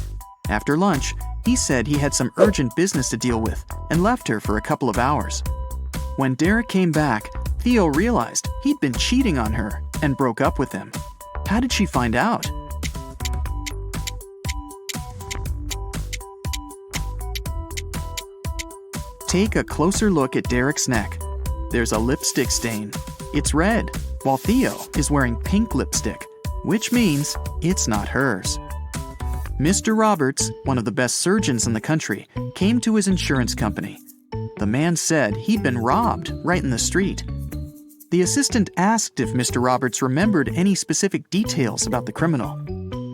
After lunch, he said he had some urgent business to deal with and left her for a couple of hours. When Derek came back, Theo realized he'd been cheating on her and broke up with him. How did she find out? Take a closer look at Derek's neck. There's a lipstick stain. It's red, while Theo is wearing pink lipstick, which means it's not hers. Mr. Roberts, one of the best surgeons in the country, came to his insurance company. The man said he'd been robbed right in the street. The assistant asked if Mr. Roberts remembered any specific details about the criminal.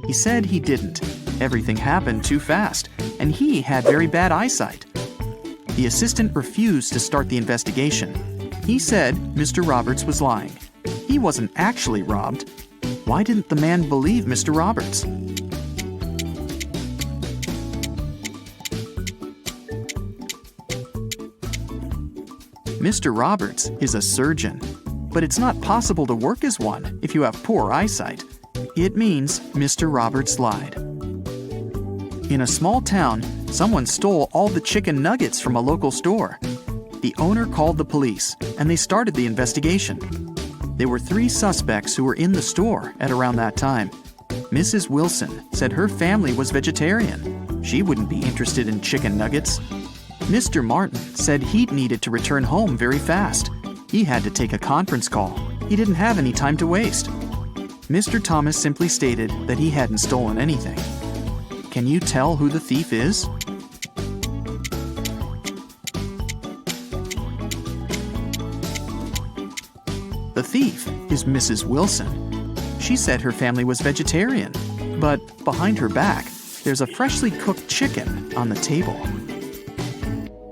He said he didn't. Everything happened too fast, and he had very bad eyesight. The assistant refused to start the investigation. He said Mr. Roberts was lying. He wasn't actually robbed. Why didn't the man believe Mr. Roberts? Mr. Roberts is a surgeon, but it's not possible to work as one if you have poor eyesight. It means Mr. Roberts lied. In a small town, someone stole all the chicken nuggets from a local store. The owner called the police, and they started the investigation. There were 3 suspects who were in the store at around that time. Mrs. Wilson said her family was vegetarian. She wouldn't be interested in chicken nuggets. Mr. Martin said he'd needed to return home very fast. He had to take a conference call. He didn't have any time to waste. Mr. Thomas simply stated that he hadn't stolen anything. Can you tell who the thief is? The thief is Mrs. Wilson. She said her family was vegetarian, but behind her back, there's a freshly cooked chicken on the table.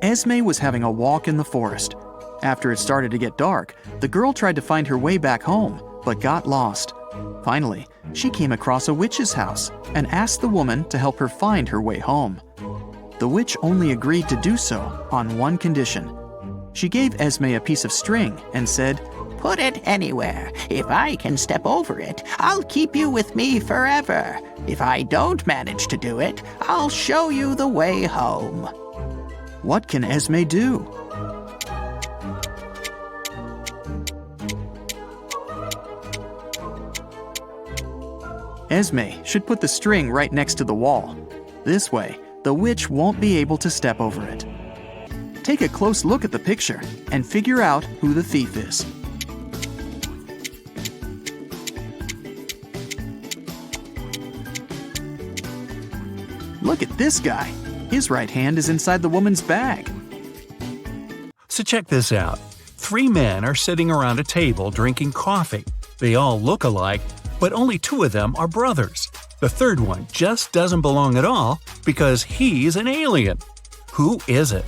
Esme was having a walk in the forest. After it started to get dark, the girl tried to find her way back home, but got lost. Finally, she came across a witch's house and asked the woman to help her find her way home. The witch only agreed to do so on one condition. She gave Esme a piece of string and said, "Put it anywhere. If I can step over it, I'll keep you with me forever. If I don't manage to do it, I'll show you the way home." What can Esme do? Esme should put the string right next to the wall. This way, the witch won't be able to step over it. Take a close look at the picture and figure out who the thief is. Look at this guy. His right hand is inside the woman's bag. So check this out. 3 men are sitting around a table drinking coffee. They all look alike, but only 2 of them are brothers. The third one just doesn't belong at all because he's an alien. Who is it?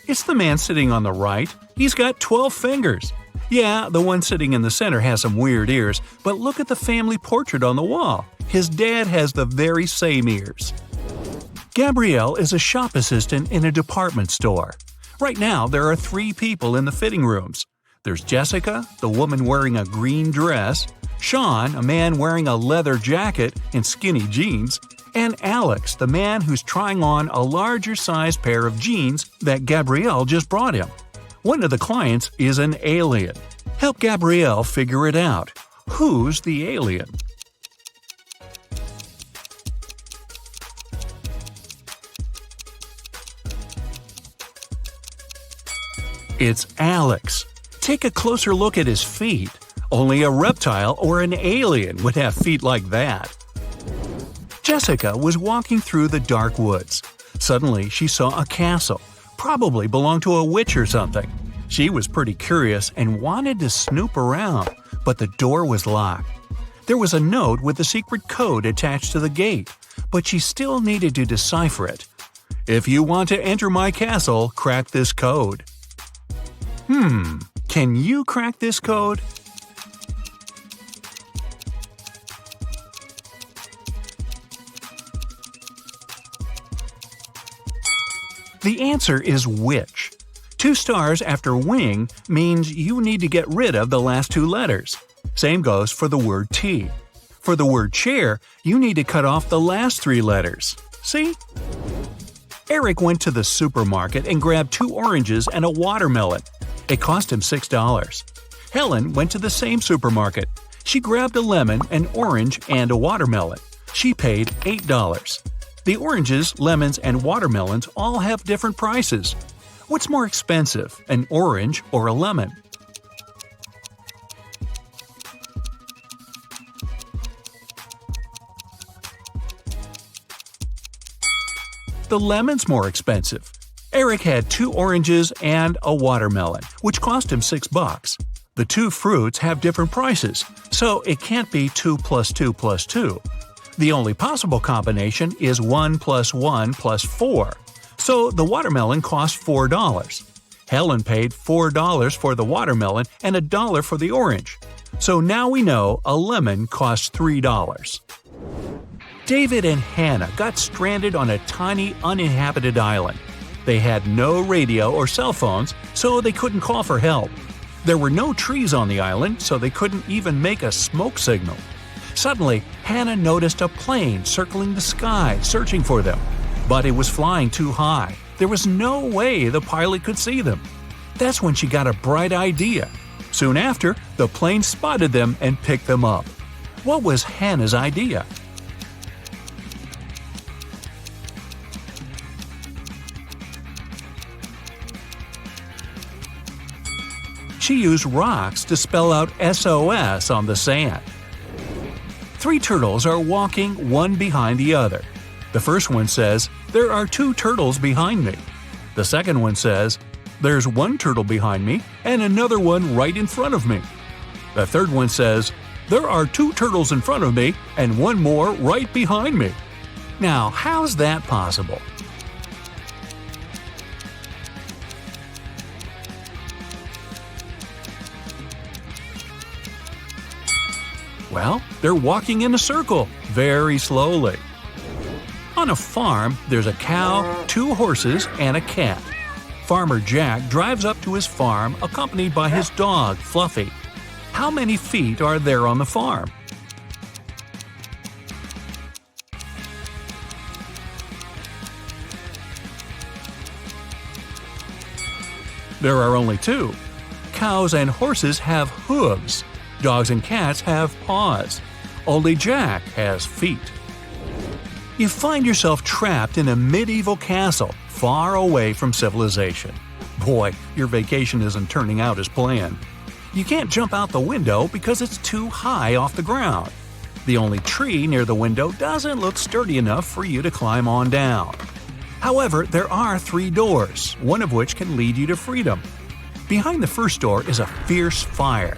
It's the man sitting on the right. He's got 12 fingers. Yeah, the one sitting in the center has some weird ears, but look at the family portrait on the wall. His dad has the very same ears. Gabrielle is a shop assistant in a department store. Right now, there are 3 people in the fitting rooms. There's Jessica, the woman wearing a green dress, Sean, a man wearing a leather jacket and skinny jeans, and Alex, the man who's trying on a larger-sized pair of jeans that Gabrielle just brought him. One of the clients is an alien. Help Gabrielle figure it out. Who's the alien? It's Alex. Take a closer look at his feet. Only a reptile or an alien would have feet like that. Jessica was walking through the dark woods. Suddenly, she saw a castle. Probably belonged to a witch or something. She was pretty curious and wanted to snoop around, but the door was locked. There was a note with a secret code attached to the gate, but she still needed to decipher it. If you want to enter my castle, crack this code. Can you crack this code? The answer is witch. 2 stars after wing means you need to get rid of the last 2 letters. Same goes for the word tea. For the word chair, you need to cut off the last 3 letters. See? Eric went to the supermarket and grabbed 2 oranges and a watermelon. It cost him $6. Helen went to the same supermarket. She grabbed a lemon, an orange, and a watermelon. She paid $8. The oranges, lemons, and watermelons all have different prices. What's more expensive, an orange or a lemon? The lemon's more expensive. Eric had 2 oranges and a watermelon, which cost him $6. The 2 fruits have different prices, so it can't be 2 plus 2 plus 2. The only possible combination is 1 plus 1 plus 4. So the watermelon cost $4. Helen paid $4 for the watermelon and $1 for the orange. So now we know a lemon costs $3. David and Hannah got stranded on a tiny uninhabited island. They had no radio or cell phones, so they couldn't call for help. There were no trees on the island, so they couldn't even make a smoke signal. Suddenly, Hannah noticed a plane circling the sky, searching for them. But it was flying too high. There was no way the pilot could see them. That's when she got a bright idea. Soon after, the plane spotted them and picked them up. What was Hannah's idea? She used rocks to spell out SOS on the sand. 3 turtles are walking one behind the other. The first one says, "There are 2 turtles behind me." The second one says, "There's 1 turtle behind me and another one right in front of me." The third one says, "There are 2 turtles in front of me and 1 more right behind me." Now, how's that possible? Well, they're walking in a circle, very slowly. On a farm, there's a cow, 2 horses, and a cat. Farmer Jack drives up to his farm accompanied by his dog, Fluffy. How many feet are there on the farm? There are only two. Cows and horses have hooves. Dogs and cats have paws. Only Jack has feet. You find yourself trapped in a medieval castle far away from civilization. Boy, your vacation isn't turning out as planned. You can't jump out the window because it's too high off the ground. The only tree near the window doesn't look sturdy enough for you to climb on down. However, there are 3 doors, one of which can lead you to freedom. Behind the first door is a fierce fire.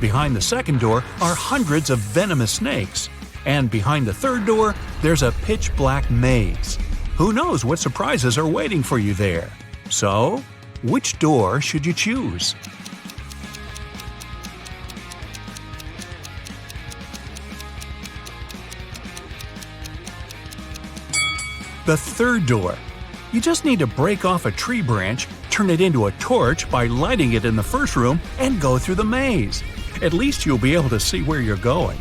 Behind the second door are hundreds of venomous snakes. And behind the third door, there's a pitch-black maze. Who knows what surprises are waiting for you there? So, which door should you choose? The third door. You just need to break off a tree branch, turn it into a torch by lighting it in the first room, and go through the maze. At least you'll be able to see where you're going.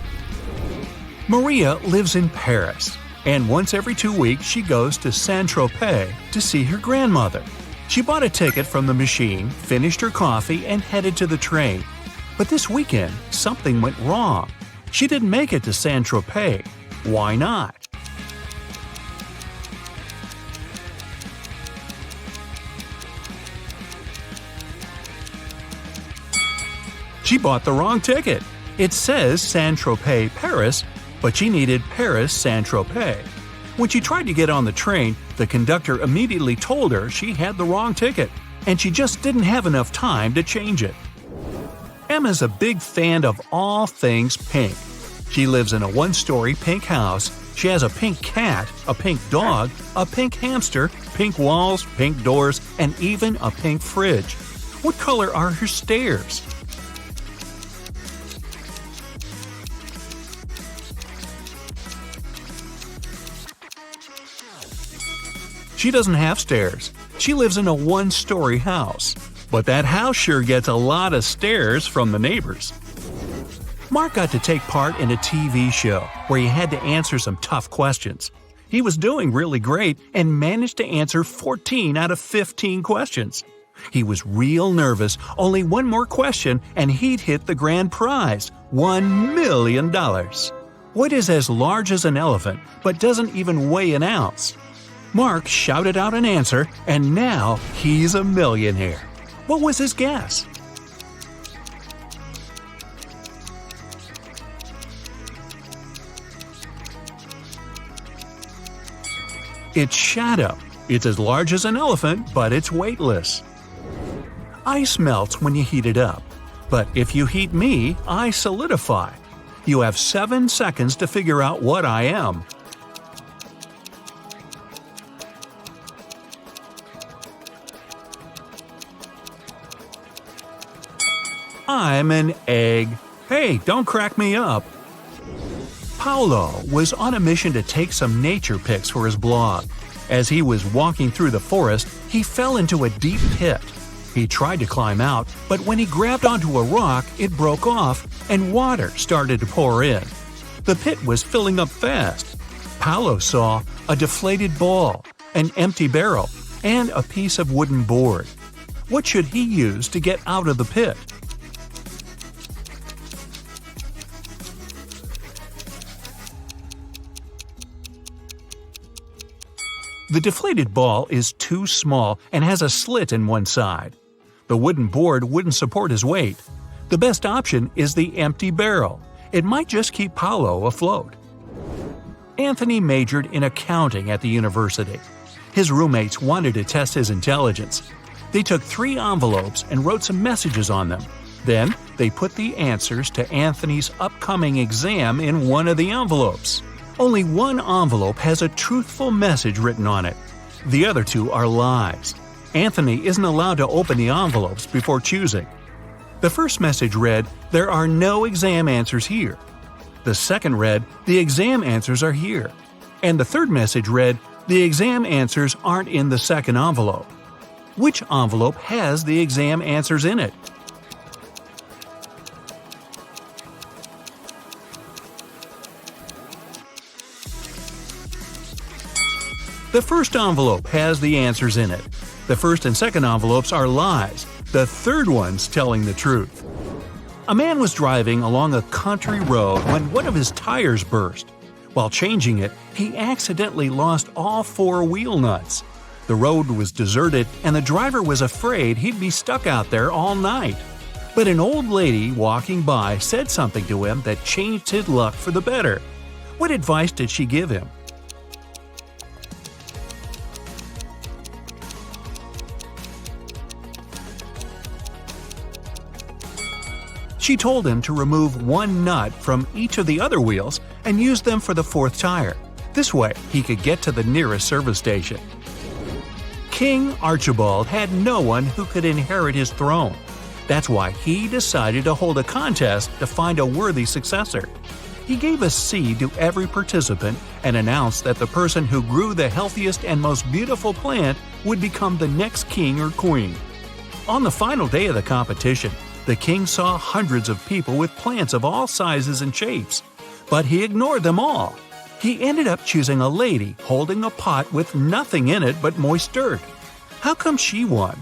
Maria lives in Paris, and once every 2 weeks she goes to Saint-Tropez to see her grandmother. She bought a ticket from the machine, finished her coffee, and headed to the train. But this weekend, something went wrong. She didn't make it to Saint-Tropez. Why not? She bought the wrong ticket. It says Saint-Tropez, Paris, but she needed Paris, Saint-Tropez. When she tried to get on the train, the conductor immediately told her she had the wrong ticket, and she just didn't have enough time to change it. Emma's a big fan of all things pink. She lives in a 1-story pink house. She has a pink cat, a pink dog, a pink hamster, pink walls, pink doors, and even a pink fridge. What color are her stairs? She doesn't have stairs. She lives in a 1-story house. But that house sure gets a lot of stares from the neighbors. Mark got to take part in a TV show where he had to answer some tough questions. He was doing really great and managed to answer 14 out of 15 questions. He was real nervous. Only one more question and he'd hit the grand prize, $1 million. What is as large as an elephant but doesn't even weigh an ounce? Mark shouted out an answer, and now he's a millionaire. What was his guess? It's shadow. It's as large as an elephant, but it's weightless. Ice melts when you heat it up. But if you heat me, I solidify. You have 7 seconds to figure out what I am. I'm an egg. Hey, don't crack me up. Paulo was on a mission to take some nature pics for his blog. As he was walking through the forest, he fell into a deep pit. He tried to climb out, but when he grabbed onto a rock, it broke off and water started to pour in. The pit was filling up fast. Paulo saw a deflated ball, an empty barrel, and a piece of wooden board. What should he use to get out of the pit? The deflated ball is too small and has a slit in one side. The wooden board wouldn't support his weight. The best option is the empty barrel. It might just keep Paulo afloat. Anthony majored in accounting at the university. His roommates wanted to test his intelligence. They took 3 envelopes and wrote some messages on them. Then, they put the answers to Anthony's upcoming exam in one of the envelopes. Only one envelope has a truthful message written on it. The other 2 are lies. Anthony isn't allowed to open the envelopes before choosing. The first message read, "There are no exam answers here." The second read, "The exam answers are here." And the third message read, "The exam answers aren't in the second envelope." Which envelope has the exam answers in it? The first envelope has the answers in it. The first and second envelopes are lies. The third one's telling the truth. A man was driving along a country road when one of his tires burst. While changing it, he accidentally lost all 4 wheel nuts. The road was deserted and the driver was afraid he'd be stuck out there all night. But an old lady walking by said something to him that changed his luck for the better. What advice did she give him? She told him to remove 1 nut from each of the other wheels and use them for the 4th tire. This way, he could get to the nearest service station. King Archibald had no one who could inherit his throne. That's why he decided to hold a contest to find a worthy successor. He gave a seed to every participant and announced that the person who grew the healthiest and most beautiful plant would become the next king or queen. On the final day of the competition, the king saw hundreds of people with plants of all sizes and shapes, but he ignored them all. He ended up choosing a lady holding a pot with nothing in it but moist dirt. How come she won?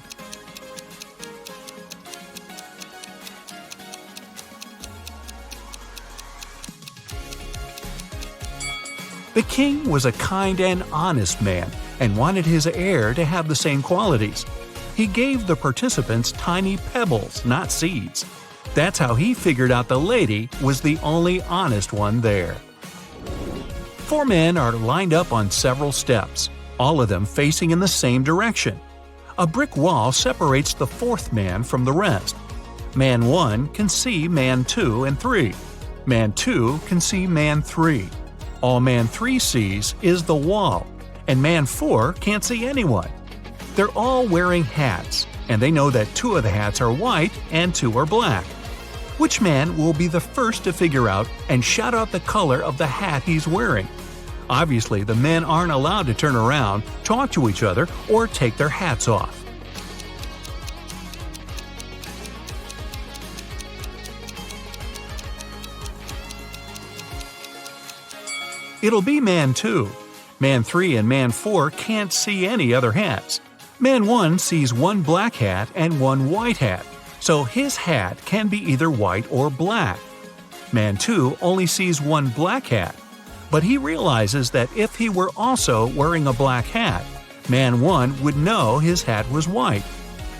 The king was a kind and honest man and wanted his heir to have the same qualities. He gave the participants tiny pebbles, not seeds. That's how he figured out the lady was the only honest one there. 4 men are lined up on several steps, all of them facing in the same direction. A brick wall separates the 4th man from the rest. Man 1 can see man 2 and 3. Man 2 can see man 3. All man 3 sees is the wall, and man 4 can't see anyone. They're all wearing hats, and they know that 2 of the hats are white and 2 are black. Which man will be the first to figure out and shout out the color of the hat he's wearing? Obviously, the men aren't allowed to turn around, talk to each other, or take their hats off. It'll be man 2. Man 3 and man 4 can't see any other hats. Man 1 sees 1 black hat and 1 white hat, so his hat can be either white or black. Man 2 only sees 1 black hat, but he realizes that if he were also wearing a black hat, Man 1 would know his hat was white.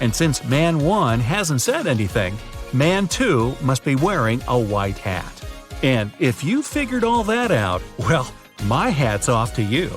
And since Man 1 hasn't said anything, Man 2 must be wearing a white hat. And if you figured all that out, well, my hat's off to you.